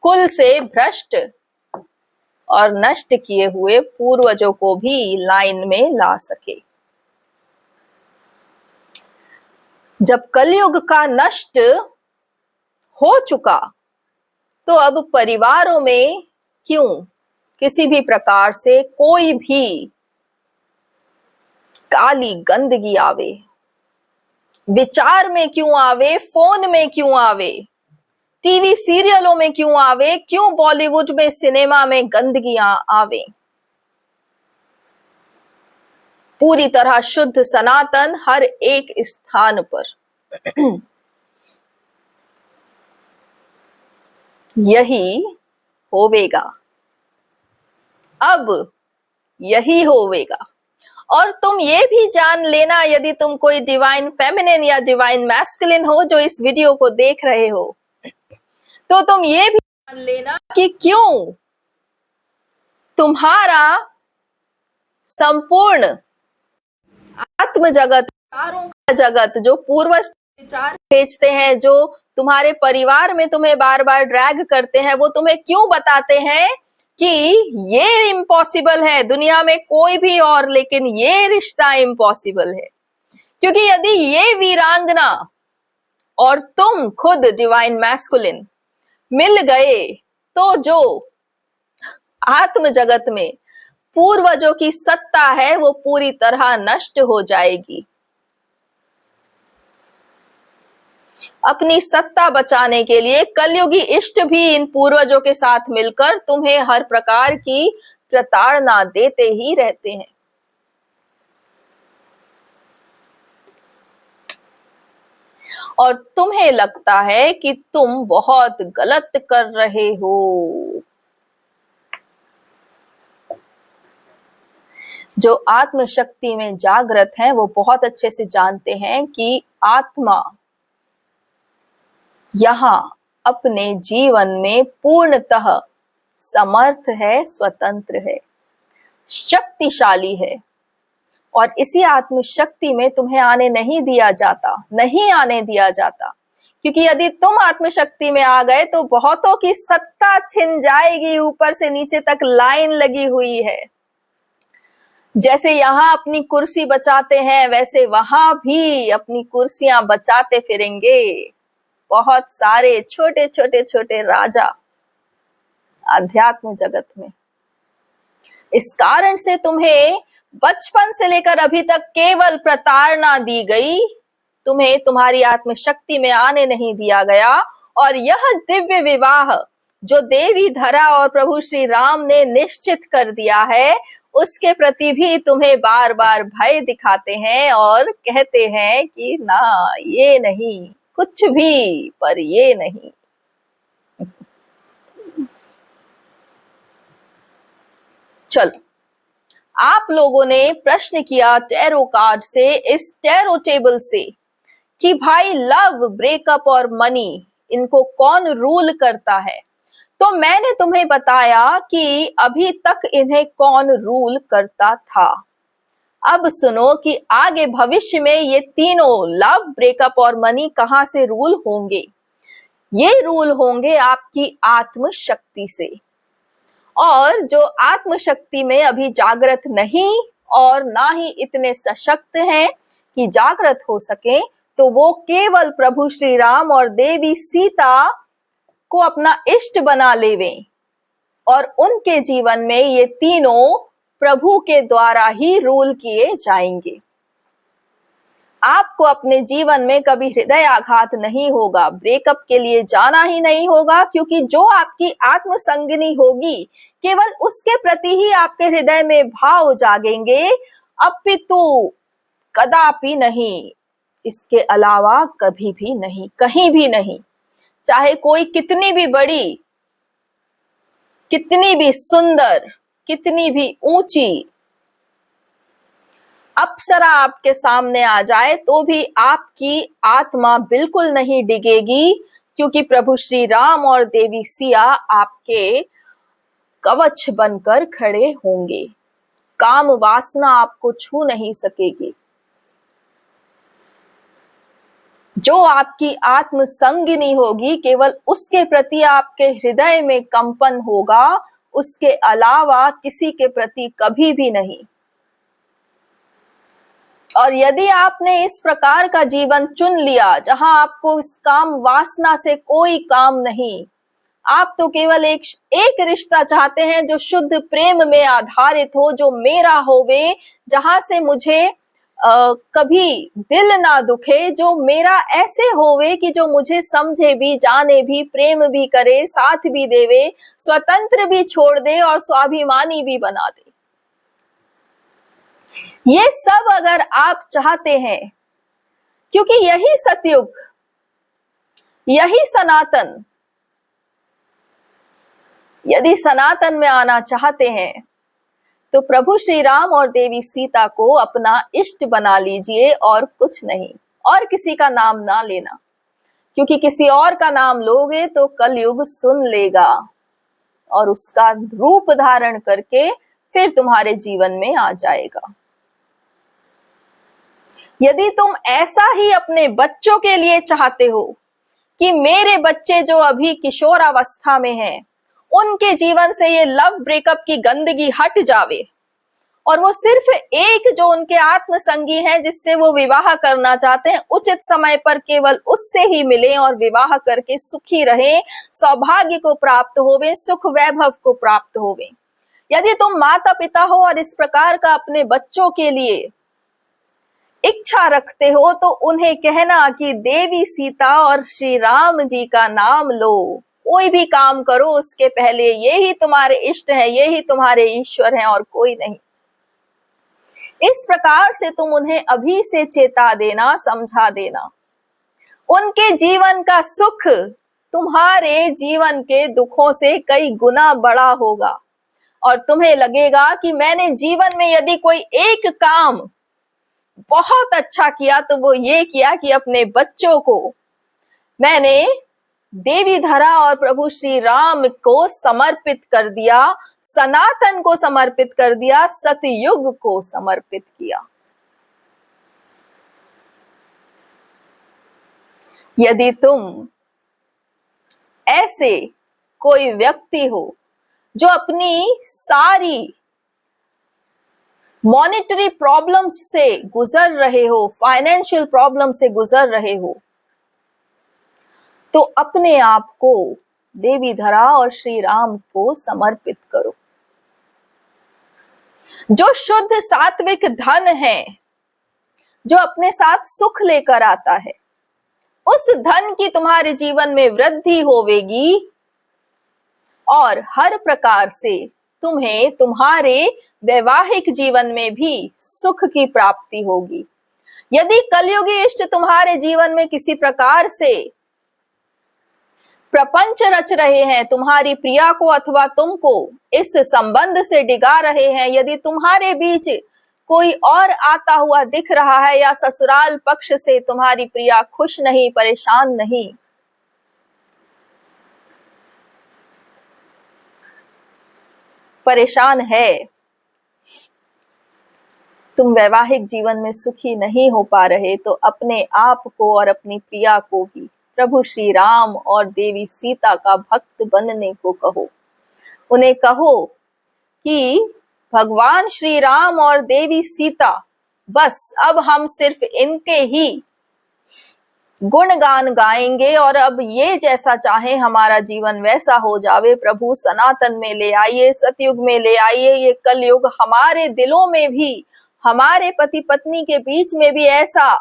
कुल से भ्रष्ट और नष्ट किए हुए पूर्वजों को भी लाइन में ला सके। जब कलयुग का नष्ट हो चुका तो अब परिवारों में क्यों किसी भी प्रकार से कोई भी काली गंदगी आवे, विचार में क्यों आवे, फोन में क्यों आवे, टीवी सीरियलों में क्यों आवे, क्यों बॉलीवुड में सिनेमा में गंदगियां आवे। पूरी तरह शुद्ध सनातन हर एक स्थान पर यही होवेगा, अब यही होवेगा। और तुम ये भी जान लेना, यदि तुम कोई डिवाइन फेमिनिन या डिवाइन मैस्कुलिन हो जो इस वीडियो को देख रहे हो, तो तुम ये भी जान लेना कि क्यों तुम्हारा संपूर्ण आत्म जगत, विचारों का जगत, जो पूर्वज विचार भेजते हैं, जो तुम्हारे परिवार में तुम्हें बार बार ड्रैग करते हैं, वो तुम्हें क्यों बताते हैं कि ये इम्पॉसिबल है, दुनिया में कोई भी और, लेकिन ये रिश्ता इम्पॉसिबल है। क्योंकि यदि ये वीरांगना और तुम खुद डिवाइन मैस्कुलिन मिल गए तो जो आत्म जगत में पूर्वजों की सत्ता है वो पूरी तरह नष्ट हो जाएगी। अपनी सत्ता बचाने के लिए कलयुगी इष्ट भी इन पूर्वजों के साथ मिलकर तुम्हें हर प्रकार की प्रताड़ना देते ही रहते हैं। और तुम्हें लगता है कि तुम बहुत गलत कर रहे हो। जो आत्म शक्ति में जागृत हैं वो बहुत अच्छे से जानते हैं कि आत्मा यहाँ अपने जीवन में पूर्णतः समर्थ है, स्वतंत्र है, शक्तिशाली है। और इसी आत्म शक्ति में तुम्हें आने नहीं दिया जाता, नहीं आने दिया जाता, क्योंकि यदि तुम आत्मशक्ति में आ गए तो बहुतों की सत्ता छिन जाएगी। ऊपर से नीचे तक लाइन लगी हुई है। जैसे यहाँ अपनी कुर्सी बचाते हैं, वैसे वहां भी अपनी कुर्सियां बचाते फिरेंगे बहुत सारे छोटे छोटे छोटे राजा अध्यात्म जगत में। इस कारण से तुम्हें बचपन से लेकर अभी तक केवल प्रताड़ना दी गई, तुम्हें तुम्हारी आत्मशक्ति में आने नहीं दिया गया। और यह दिव्य विवाह जो देवी धरा और प्रभु श्री राम ने निश्चित कर दिया है, उसके प्रति भी तुम्हें बार बार भय दिखाते हैं और कहते हैं कि ना, ये नहीं, कुछ भी, पर ये नहीं। चलो, आप लोगों ने प्रश्न किया टैरो कार्ड से, इस टैरो टेबल से, कि भाई लव, ब्रेकअप और मनी, इनको कौन रूल करता है। तो मैंने तुम्हें बताया कि अभी तक इन्हें कौन रूल करता था। अब सुनो कि आगे भविष्य में ये तीनों लव, ब्रेकअप और मनी कहां से रूल होंगे। ये रूल होंगे आपकी आत्म शक्ति से। और जो आत्म शक्ति में अभी जागृत नहीं और ना ही इतने सशक्त हैं कि जागृत हो सके, तो वो केवल प्रभु श्री राम और देवी सीता को अपना इष्ट बना लेवें और उनके जीवन में ये तीनों प्रभु के द्वारा ही रूल किए जाएंगे। आपको अपने जीवन में कभी हृदय आघात नहीं होगा, ब्रेकअप के लिए जाना ही नहीं होगा, क्योंकि जो आपकी आत्म संगिनी होगी केवल उसके प्रति ही आपके हृदय में भाव जागेंगे, अपितु कदापि नहीं, इसके अलावा कभी भी नहीं, कहीं भी नहीं। चाहे कोई कितनी भी बड़ी, कितनी भी सुंदर, कितनी भी ऊंची अप्सरा आपके सामने आ जाए, तो भी आपकी आत्मा बिल्कुल नहीं डिगेगी, क्योंकि प्रभु श्री राम और देवी सिया आपके कवच बनकर खड़े होंगे। काम वासना आपको छू नहीं सकेगी। जो आपकी आत्म संगिनी होगी, केवल उसके प्रति आपके हृदय में कंपन होगा, उसके अलावा किसी के प्रति कभी भी नहीं। और यदि आपने इस प्रकार का जीवन चुन लिया जहां आपको इस काम वासना से कोई काम नहीं, आप तो केवल एक रिश्ता चाहते हैं जो शुद्ध प्रेम में आधारित हो, जो मेरा होवे, जहां से मुझे कभी दिल ना दुखे, जो मेरा ऐसे होवे कि जो मुझे समझे भी, जाने भी, प्रेम भी करे, साथ भी देवे, स्वतंत्र भी छोड़ दे और स्वाभिमानी भी बना दे। ये सब अगर आप चाहते हैं, क्योंकि यही सतयुग, यही सनातन, यदि सनातन में आना चाहते हैं तो प्रभु श्री राम और देवी सीता को अपना इष्ट बना लीजिए और कुछ नहीं, और किसी का नाम ना लेना, क्योंकि किसी और का नाम लोगे तो कलयुग सुन लेगा और उसका रूप धारण करके फिर तुम्हारे जीवन में आ जाएगा। यदि तुम ऐसा ही अपने बच्चों के लिए चाहते हो कि मेरे बच्चे जो अभी किशोरावस्था में हैं, उनके जीवन से ये लव ब्रेकअप की गंदगी हट जावे और वो सिर्फ एक जो उनके आत्म संगी हैं जिससे वो विवाह करना चाहते हैं, उचित समय पर केवल उससे ही मिले और विवाह करके सुखी रहें, सौभाग्य को प्राप्त होवे, सुख वैभव को प्राप्त होवे। यदि तुम माता पिता हो और इस प्रकार का अपने बच्चों के लिए इच्छा रखते हो, तो उन्हें कहना कि देवी सीता और श्री राम जी का नाम लो, कोई भी काम करो उसके पहले ये ही तुम्हारे इष्ट है, ये ही तुम्हारे ईश्वर हैं और कोई नहीं। इस प्रकार से तुम उन्हें अभी से चेता देना, समझा देना। उनके जीवन का सुख तुम्हारे जीवन के दुखों से कई गुना बड़ा होगा और तुम्हें लगेगा कि मैंने जीवन में यदि कोई एक काम बहुत अच्छा किया तो वो ये किया कि अपने बच्चों को मैंने देवी धरा और प्रभु श्री राम को समर्पित कर दिया, सनातन को समर्पित कर दिया, सतयुग को समर्पित किया। यदि तुम ऐसे कोई व्यक्ति हो जो अपनी सारी मॉनेटरी प्रॉब्लम्स से गुजर रहे हो, फाइनेंशियल प्रॉब्लम से गुजर रहे हो, तो अपने आप को देवी धरा और श्री राम को समर्पित करो। जो शुद्ध सात्विक धन है, जो अपने साथ सुख लेकर आता है, उस धन की तुम्हारे जीवन में वृद्धि होवेगी और हर प्रकार से तुम्हें तुम्हारे वैवाहिक जीवन में भी सुख की प्राप्ति होगी। यदि कलयुगी इष्ट तुम्हारे जीवन में किसी प्रकार से प्रपंच रच रहे हैं, तुम्हारी प्रिया को अथवा तुमको इस संबंध से डिगा रहे हैं, यदि तुम्हारे बीच कोई और आता हुआ दिख रहा है या ससुराल पक्ष से तुम्हारी प्रिया खुश नहीं, परेशान नहीं, परेशान है, तुम वैवाहिक जीवन में सुखी नहीं हो पा रहे, तो अपने आप को और अपनी प्रिया को भी प्रभु श्री राम और देवी सीता का भक्त बनने को कहो। उन्हें कहो कि भगवान श्री राम और देवी सीता, बस अब हम सिर्फ इनके ही गुणगान गाएंगे और अब ये जैसा चाहे हमारा जीवन वैसा हो जावे। प्रभु सनातन में ले आइए, सतयुग में ले आइए, ये कलयुग हमारे दिलों में भी, हमारे पति पत्नी के बीच में भी ऐसा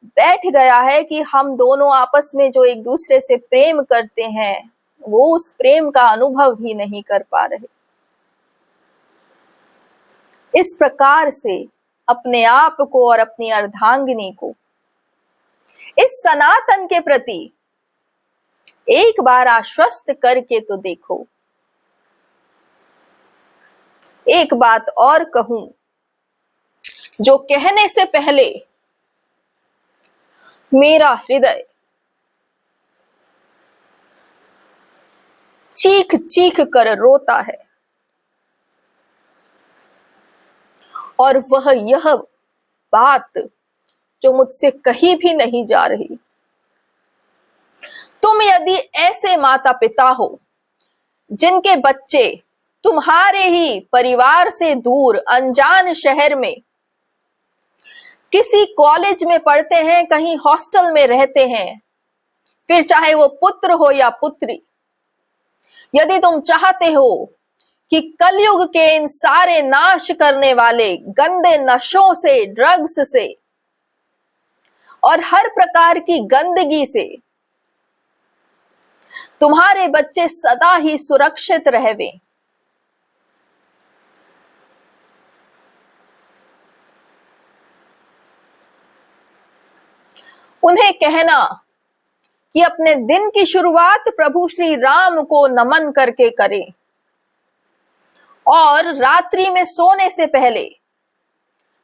बैठ गया है कि हम दोनों आपस में जो एक दूसरे से प्रेम करते हैं, वो उस प्रेम का अनुभव ही नहीं कर पा रहे। इस प्रकार से अपने आप को और अपनी अर्धांगिनी को इस सनातन के प्रति एक बार आश्वस्त करके तो देखो। एक बात और कहूं, जो कहने से पहले मेरा हृदय चीख चीख कर रोता है, और वह यह बात जो मुझसे कही भी नहीं जा रही। तुम यदि ऐसे माता पिता हो जिनके बच्चे तुम्हारे ही परिवार से दूर अनजान शहर में किसी कॉलेज में पढ़ते हैं, कहीं हॉस्टल में रहते हैं, फिर चाहे वो पुत्र हो या पुत्री, यदि तुम चाहते हो कि कलयुग के इन सारे नाश करने वाले गंदे नशों से, ड्रग्स से और हर प्रकार की गंदगी से तुम्हारे बच्चे सदा ही सुरक्षित रहवे, उन्हें कहना कि अपने दिन की शुरुआत प्रभु श्री राम को नमन करके करें और रात्रि में सोने से पहले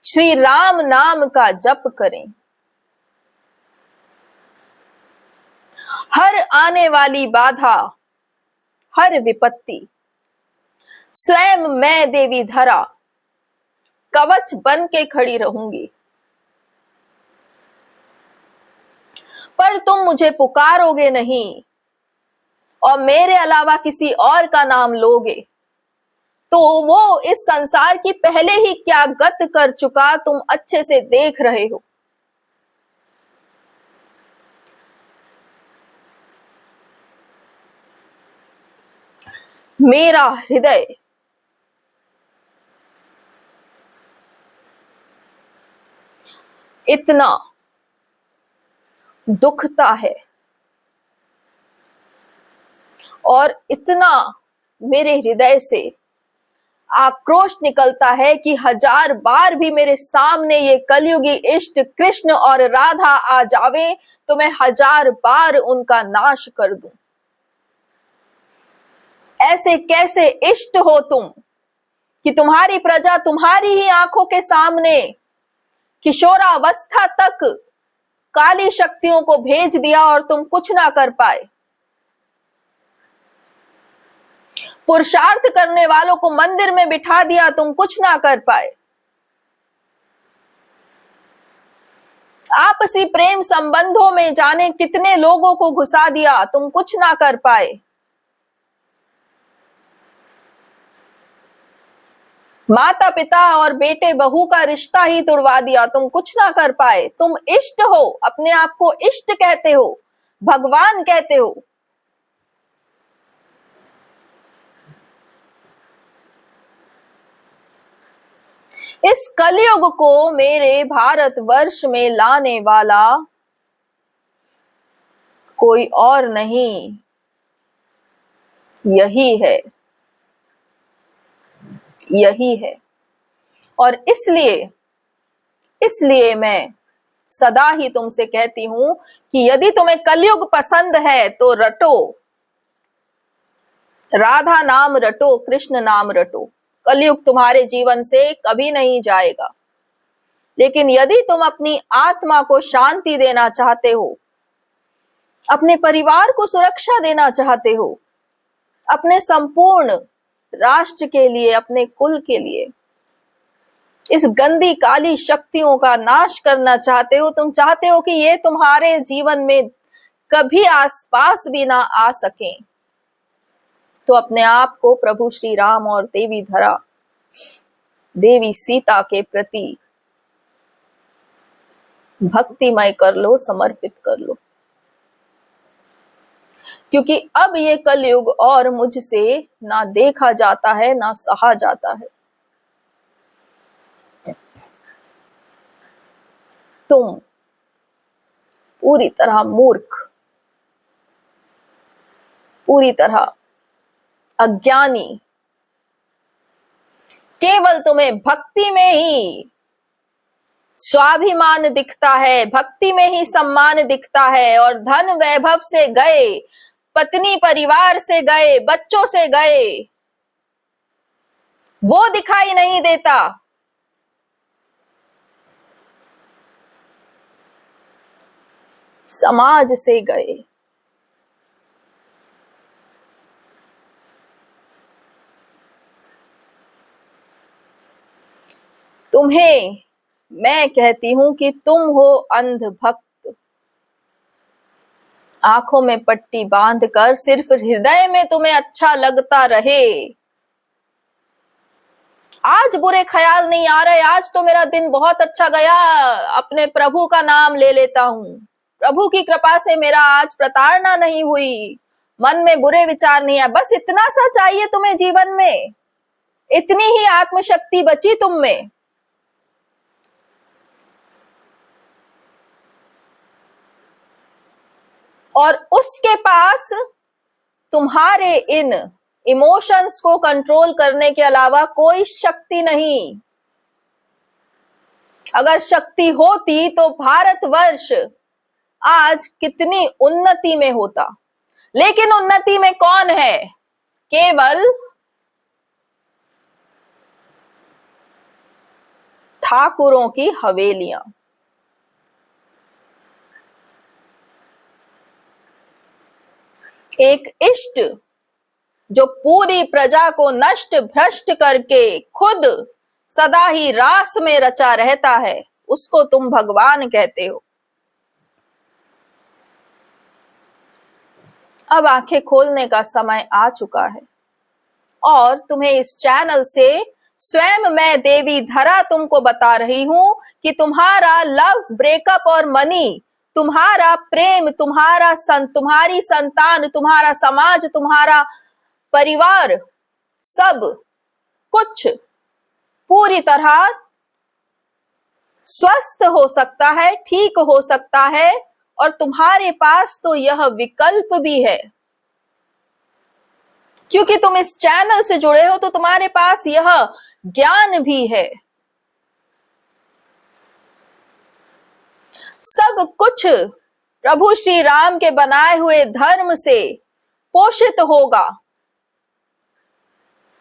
श्री राम नाम का जप करें। हर आने वाली बाधा, हर विपत्ति स्वयं मैं देवी धरा कवच बन के खड़ी रहूंगी, पर तुम मुझे पुकारोगे नहीं और मेरे अलावा किसी और का नाम लोगे तो वो इस संसार की पहले ही क्या गत कर चुका तुम अच्छे से देख रहे हो। मेरा हृदय इतना दुखता है और इतना मेरे हृदय से आक्रोश निकलता है कि 1000 बार भी मेरे सामने ये कलयुगी इष्ट कृष्ण और राधा आ जावे तो मैं 1000 बार उनका नाश कर दूं। ऐसे कैसे इष्ट हो तुम कि तुम्हारी प्रजा तुम्हारी ही आंखों के सामने किशोरावस्था तक काली शक्तियों को भेज दिया और तुम कुछ ना कर पाए। पुरुषार्थ करने वालों को मंदिर में बिठा दिया, तुम कुछ ना कर पाए। आपसी प्रेम संबंधों में जाने कितने लोगों को घुसा दिया, तुम कुछ ना कर पाए। माता पिता और बेटे बहू का रिश्ता ही तुड़वा दिया, तुम कुछ ना कर पाए। तुम इष्ट हो, अपने आप को इष्ट कहते हो, भगवान कहते हो। इस कलयुग को मेरे भारतवर्ष में लाने वाला कोई और नहीं, यही है, यही है। और इसलिए मैं सदा ही तुमसे कहती हूं कि यदि तुम्हें कलयुग पसंद है तो रटो, राधा नाम रटो, कृष्ण नाम रटो। कलयुग तुम्हारे जीवन से कभी नहीं जाएगा। लेकिन यदि तुम अपनी आत्मा को शांति देना चाहते हो, अपने परिवार को सुरक्षा देना चाहते हो, अपने संपूर्ण राष्ट्र के लिए, अपने कुल के लिए इस गंदी काली शक्तियों का नाश करना चाहते हो, तुम चाहते हो कि ये तुम्हारे जीवन में कभी आसपास भी ना आ सकें, तो अपने आप को प्रभु श्री राम और देवी धरा, देवी सीता के प्रति भक्तिमय कर लो, समर्पित कर लो। क्योंकि अब ये कलयुग और मुझसे ना देखा जाता है, ना सहा जाता है। तुम पूरी तरह मूर्ख, पूरी तरह अज्ञानी, केवल तुम्हें भक्ति में ही स्वाभिमान दिखता है, भक्ति में ही सम्मान दिखता है, और धन वैभव से गए, पत्नी परिवार से गए, बच्चों से गए, वो दिखाई नहीं देता। समाज से गए। तुम्हें मैं कहती हूं कि तुम हो अंध भक्त, आंखों में पट्टी बांधकर सिर्फ हृदय में तुम्हें अच्छा लगता रहे। आज बुरे ख्याल नहीं आ रहे, आज तो मेरा दिन बहुत अच्छा गया, अपने प्रभु का नाम ले लेता हूं, प्रभु की कृपा से मेरा आज प्रताड़ना नहीं हुई, मन में बुरे विचार नहीं आए। बस इतना सा चाहिए तुम्हें जीवन में, इतनी ही आत्मशक्ति बची तुम में। और उसके पास तुम्हारे इन इमोशंस को कंट्रोल करने के अलावा कोई शक्ति नहीं। अगर शक्ति होती तो भारतवर्ष आज कितनी उन्नति में होता। लेकिन उन्नति में कौन है? केवल ठाकुरों की हवेलियां। एक इष्ट जो पूरी प्रजा को नष्ट भ्रष्ट करके खुद सदा ही रास में रचा रहता है, उसको तुम भगवान कहते हो। अब आंखें खोलने का समय आ चुका है और तुम्हें इस चैनल से स्वयं मैं देवी धरा तुमको बता रही हूं कि तुम्हारा लव, ब्रेकअप और मनी, तुम्हारा प्रेम, तुम्हारी संतान, तुम्हारा समाज, तुम्हारा परिवार, सब कुछ पूरी तरह स्वस्थ हो सकता है, ठीक हो सकता है। और तुम्हारे पास तो यह विकल्प भी है, क्योंकि तुम इस चैनल से जुड़े हो तो तुम्हारे पास यह ज्ञान भी है। सब कुछ प्रभु श्री राम के बनाए हुए धर्म से पोषित होगा,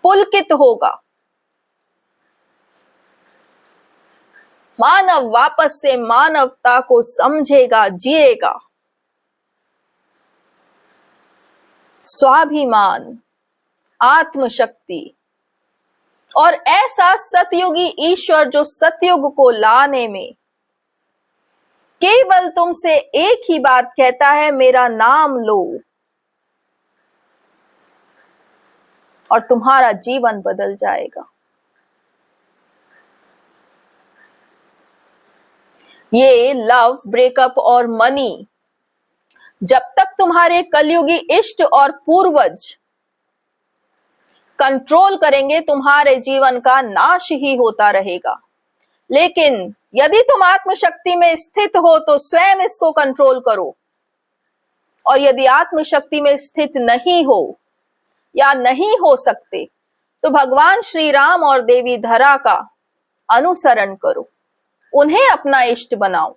पुलकित होगा। मानव वापस से मानवता को समझेगा, जिएगा। स्वाभिमान, आत्मशक्ति और ऐसा सतयुगी ईश्वर जो सतयुग को लाने में केवल तुमसे एक ही बात कहता है, मेरा नाम लो और तुम्हारा जीवन बदल जाएगा। ये लव, ब्रेकअप और मनी जब तक तुम्हारे कलयुगी इष्ट और पूर्वज कंट्रोल करेंगे, तुम्हारे जीवन का नाश ही होता रहेगा। लेकिन यदि तुम आत्मशक्ति में स्थित हो तो स्वयं इसको कंट्रोल करो, और यदि आत्मशक्ति में स्थित नहीं हो या नहीं हो सकते तो भगवान श्री राम और देवी धरा का अनुसरण करो, उन्हें अपना इष्ट बनाओ।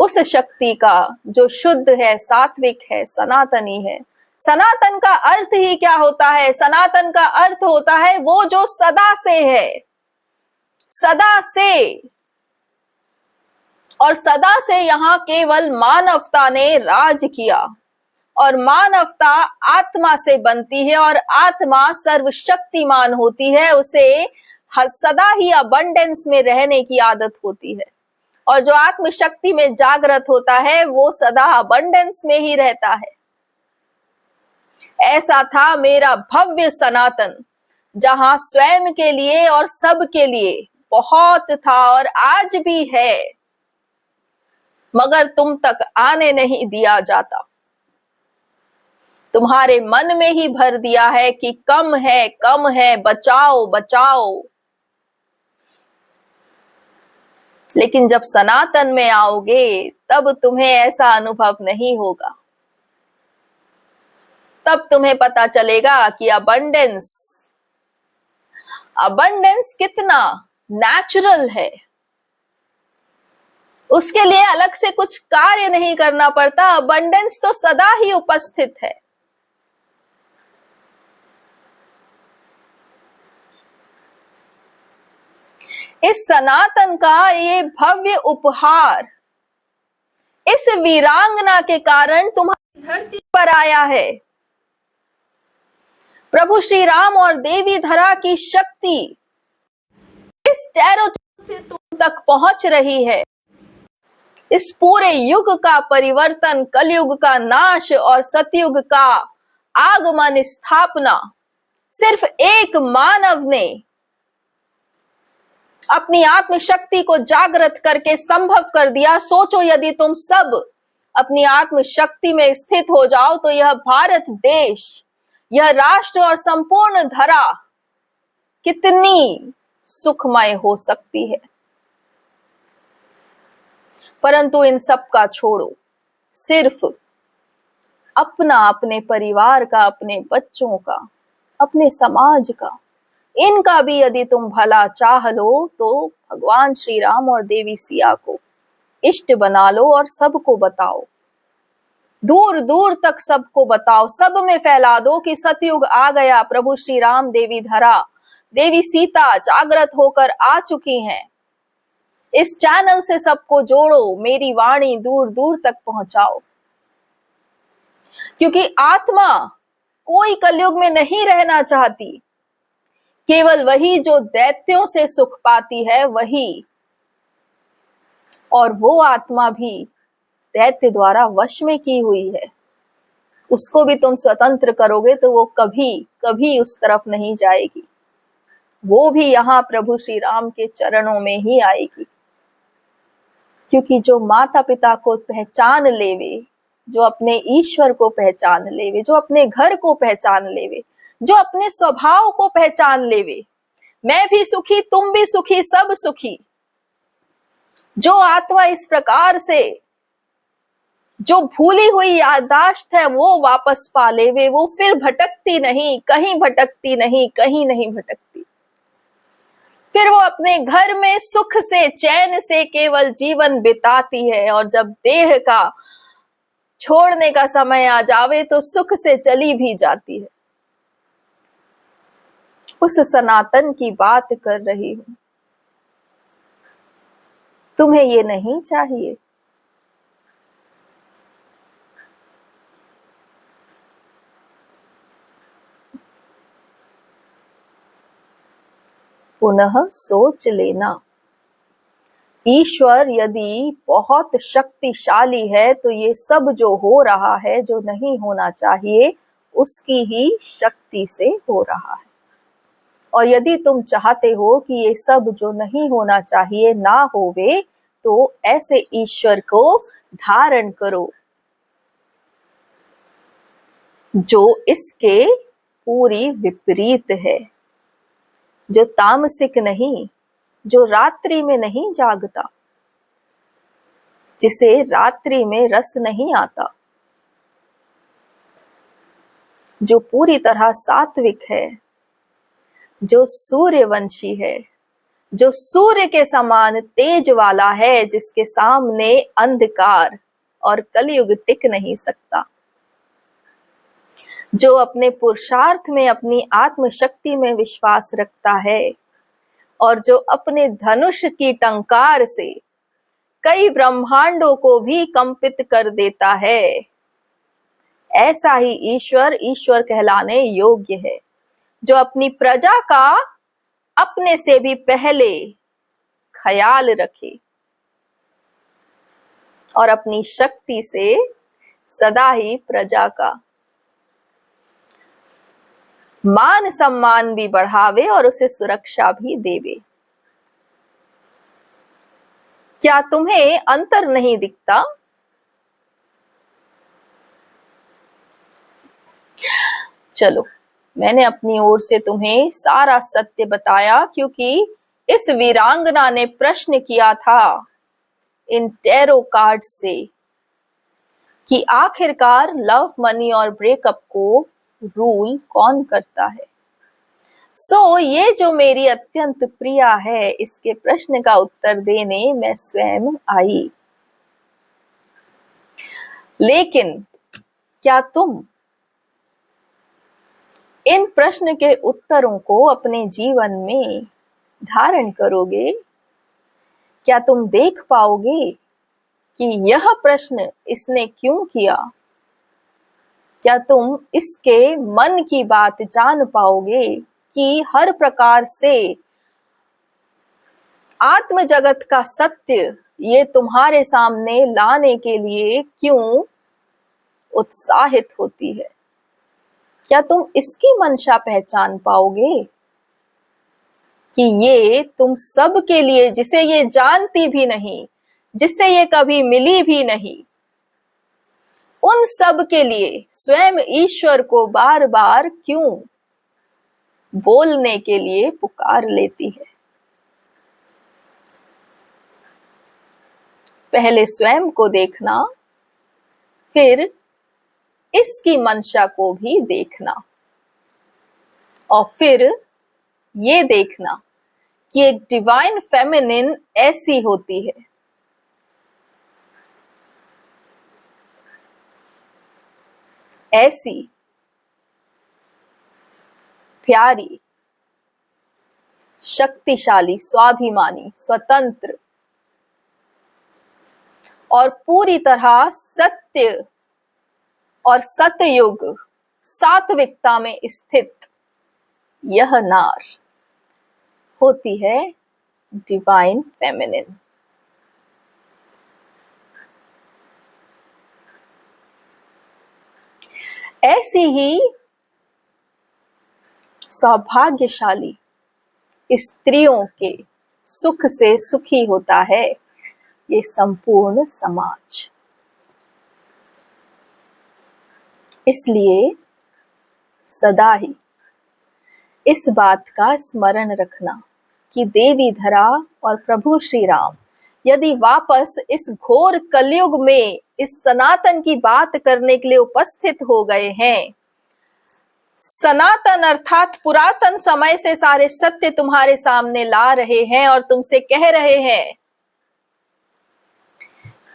उस शक्ति का जो शुद्ध है, सात्विक है, सनातनी है। सनातन का अर्थ ही क्या होता है? सनातन का अर्थ होता है वो जो सदा से है, सदा से, और सदा से यहाँ केवल मानवता ने राज किया, और मानवता आत्मा से बनती है और आत्मा सर्वशक्तिमान होती है। उसे सदा ही अबंडेंस में रहने की आदत होती है, और जो आत्मशक्ति में जागृत होता है वो सदा अबंडेंस में ही रहता है। ऐसा था मेरा भव्य सनातन, जहां स्वयं के लिए और सब के लिए बहुत था और आज भी है, मगर तुम तक आने नहीं दिया जाता। तुम्हारे मन में ही भर दिया है कि कम है, कम है, बचाओ बचाओ। लेकिन जब सनातन में आओगे तब तुम्हें ऐसा अनुभव नहीं होगा। तब तुम्हें पता चलेगा कि अबंडेंस कितना नेचुरल है। उसके लिए अलग से कुछ कार्य नहीं करना पड़ता। अबंडेंस तो सदा ही उपस्थित है। इस सनातन का ये भव्य उपहार इस वीरांगना के कारण तुम्हारी धरती पर आया है। प्रभु श्री राम और देवी धरा की शक्ति इस टैरो से तुम तक पहुंच रही है। इस पूरे युग का परिवर्तन, कलयुग का नाश और सतयुग का आगमन, स्थापना सिर्फ एक मानव ने अपनी आत्मशक्ति को जागृत करके संभव कर दिया। सोचो, यदि तुम सब अपनी आत्मशक्ति में स्थित हो जाओ तो यह भारत देश, यह राष्ट्र और संपूर्ण धरा कितनी सुखमय हो सकती है। परंतु इन सब का छोड़ो, सिर्फ अपना, अपने परिवार का, अपने बच्चों का, अपने समाज का, इनका भी यदि तुम भला चाह लो तो भगवान श्री राम और देवी सिया को इष्ट बना लो और सबको बताओ, दूर दूर तक सबको बताओ, सब में फैला दो कि सतयुग आ गया। प्रभु श्री राम, देवी धरा, देवी सीता जागृत होकर आ चुकी हैं। इस चैनल से सबको जोड़ो, मेरी वाणी दूर दूर तक पहुंचाओ, क्योंकि आत्मा कोई कलयुग में नहीं रहना चाहती। केवल वही जो दैत्यों से सुख पाती है वही, और वो आत्मा भी दैत्य द्वारा वश में की हुई है। उसको भी तुम स्वतंत्र करोगे तो वो कभी कभी उस तरफ नहीं जाएगी। वो भी यहाँ प्रभु श्री राम के चरणों में ही आएगी। क्योंकि जो माता पिता को पहचान लेवे, जो अपने ईश्वर को पहचान लेवे, जो अपने घर को पहचान लेवे, जो अपने स्वभाव को पहचान लेवे, मैं भी सुखी, तुम भी सुखी, सब सुखी, जो आत्मा इस प्रकार से जो भूली हुई याददाश्त है वो वापस पा लेवे, वो फिर भटकती नहीं, कहीं भटकती नहीं, कहीं नहीं भटकती। फिर वो अपने घर में सुख से, चैन से केवल जीवन बिताती है, और जब देह का छोड़ने का समय आ जावे तो सुख से चली भी जाती है। उस सनातन की बात कर रही हूं। तुम्हें ये नहीं चाहिए? पुनः सोच लेना, ईश्वर यदि बहुत शक्तिशाली है तो ये सब जो हो रहा है, जो नहीं होना चाहिए, उसकी ही शक्ति से हो रहा है। और यदि तुम चाहते हो कि ये सब जो नहीं होना चाहिए ना होवे, तो ऐसे ईश्वर को धारण करो जो इसके पूरी विपरीत है, जो तामसिक नहीं, जो रात्रि में नहीं जागता, जिसे रात्रि में रस नहीं आता, जो पूरी तरह सात्विक है, जो सूर्यवंशी है, जो सूर्य के समान तेज वाला है, जिसके सामने अंधकार और कलयुग टिक नहीं सकता, जो अपने पुरुषार्थ में, अपनी आत्मशक्ति में विश्वास रखता है और जो अपने धनुष की टंकार से कई ब्रह्मांडों को भी कंपित कर देता है, ऐसा ही ईश्वर कहलाने योग्य है, जो अपनी प्रजा का अपने से भी पहले ख्याल रखे और अपनी शक्ति से सदा ही प्रजा का मान सम्मान भी बढ़ावे और उसे सुरक्षा भी देवे। क्या तुम्हें अंतर नहीं दिखता? चलो, मैंने अपनी ओर से तुम्हें सारा सत्य बताया, क्योंकि इस वीरांगना ने प्रश्न किया था इन टैरो कार्ड से कि आखिरकार लव, मनी और ब्रेकअप को रूल कौन करता है। ये जो मेरी अत्यंत प्रिया है, इसके प्रश्न का उत्तर देने मैं स्वयं आई। लेकिन क्या तुम इन प्रश्न के उत्तरों को अपने जीवन में धारण करोगे? क्या तुम देख पाओगे कि यह प्रश्न इसने क्यों किया? क्या तुम इसके मन की बात जान पाओगे कि हर प्रकार से आत्म जगत का सत्य ये तुम्हारे सामने लाने के लिए क्यों उत्साहित होती है? क्या तुम इसकी मंशा पहचान पाओगे कि ये तुम सब के लिए, जिसे ये जानती भी नहीं, जिससे ये कभी मिली भी नहीं, उन सब के लिए स्वयं ईश्वर को बार बार क्यों बोलने के लिए पुकार लेती है? पहले स्वयं को देखना, फिर इसकी मंशा को भी देखना, और फिर ये देखना कि एक डिवाइन फेमिनिन ऐसी होती है, ऐसी प्यारी, शक्तिशाली, स्वाभिमानी, स्वतंत्र और पूरी तरह सत्य और सतयुग सात्विकता में स्थित यह नार होती है डिवाइन फेमिनिन। ऐसी ही सौभाग्यशाली स्त्रियों के सुख से सुखी होता है ये संपूर्ण समाज। इसलिए सदा ही इस बात का स्मरण रखना कि देवी धरा और प्रभु श्री राम यदि वापस इस घोर कलयुग में इस सनातन की बात करने के लिए उपस्थित हो गए हैं, सनातन अर्थात पुरातन समय से सारे सत्य तुम्हारे सामने ला रहे हैं और तुमसे कह रहे हैं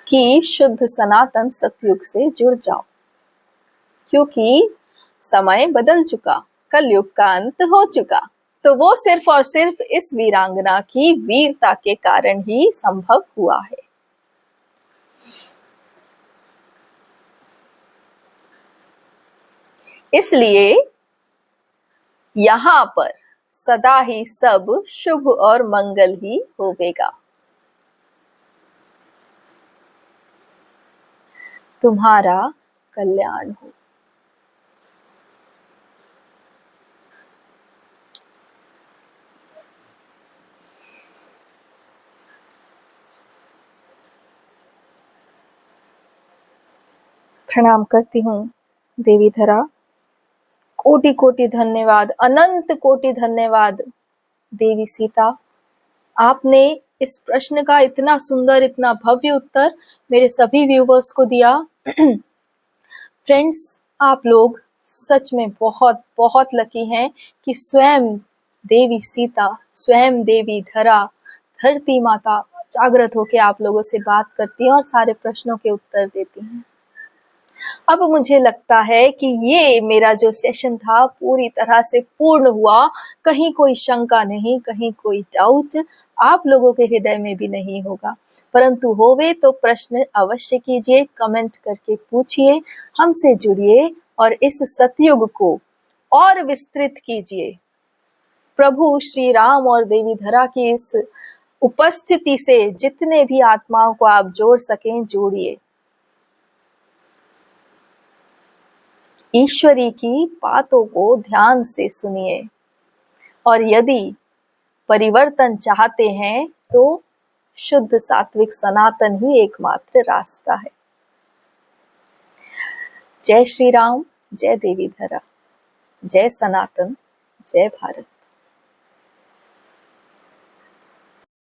कि शुद्ध सनातन सतयुग से जुड़ जाओ, क्योंकि समय बदल चुका, कलयुग का अंत हो चुका। तो वो सिर्फ और सिर्फ इस वीरांगना की वीरता के कारण ही संभव हुआ है। इसलिए यहां पर सदा ही सब शुभ और मंगल ही होवेगा। तुम्हारा कल्याण हो। प्रणाम करती हूँ देवी धरा। कोटि कोटि धन्यवाद, अनंत कोटि धन्यवाद देवी सीता। आपने इस प्रश्न का इतना सुंदर, इतना भव्य उत्तर मेरे सभी व्यूवर्स को दिया। फ्रेंड्स, आप लोग सच में बहुत बहुत लकी हैं कि स्वयं देवी सीता, स्वयं देवी धरा, धरती माता जागृत होकर आप लोगों से बात करती हैं और सारे प्रश्नों के उत्तर देती हैं। अब मुझे लगता है कि ये मेरा जो सेशन था पूरी तरह से पूर्ण हुआ। कहीं कोई शंका नहीं, कहीं कोई डाउट आप लोगों के हृदय में भी नहीं होगा। परंतु होवे तो प्रश्न अवश्य कीजिए, कमेंट करके पूछिए, हमसे जुड़िए और इस सतयुग को और विस्तृत कीजिए। प्रभु श्री राम और देवी धरा की इस उपस्थिति से जितने भी आत्माओं को आप जोड़ सकें जोड़िए। ईश्वरी की बातों को ध्यान से सुनिए और यदि परिवर्तन चाहते हैं तो शुद्ध सात्विक सनातन ही एकमात्र रास्ता है। जय श्री राम, जय देवी धरा, जय सनातन, जय भारत।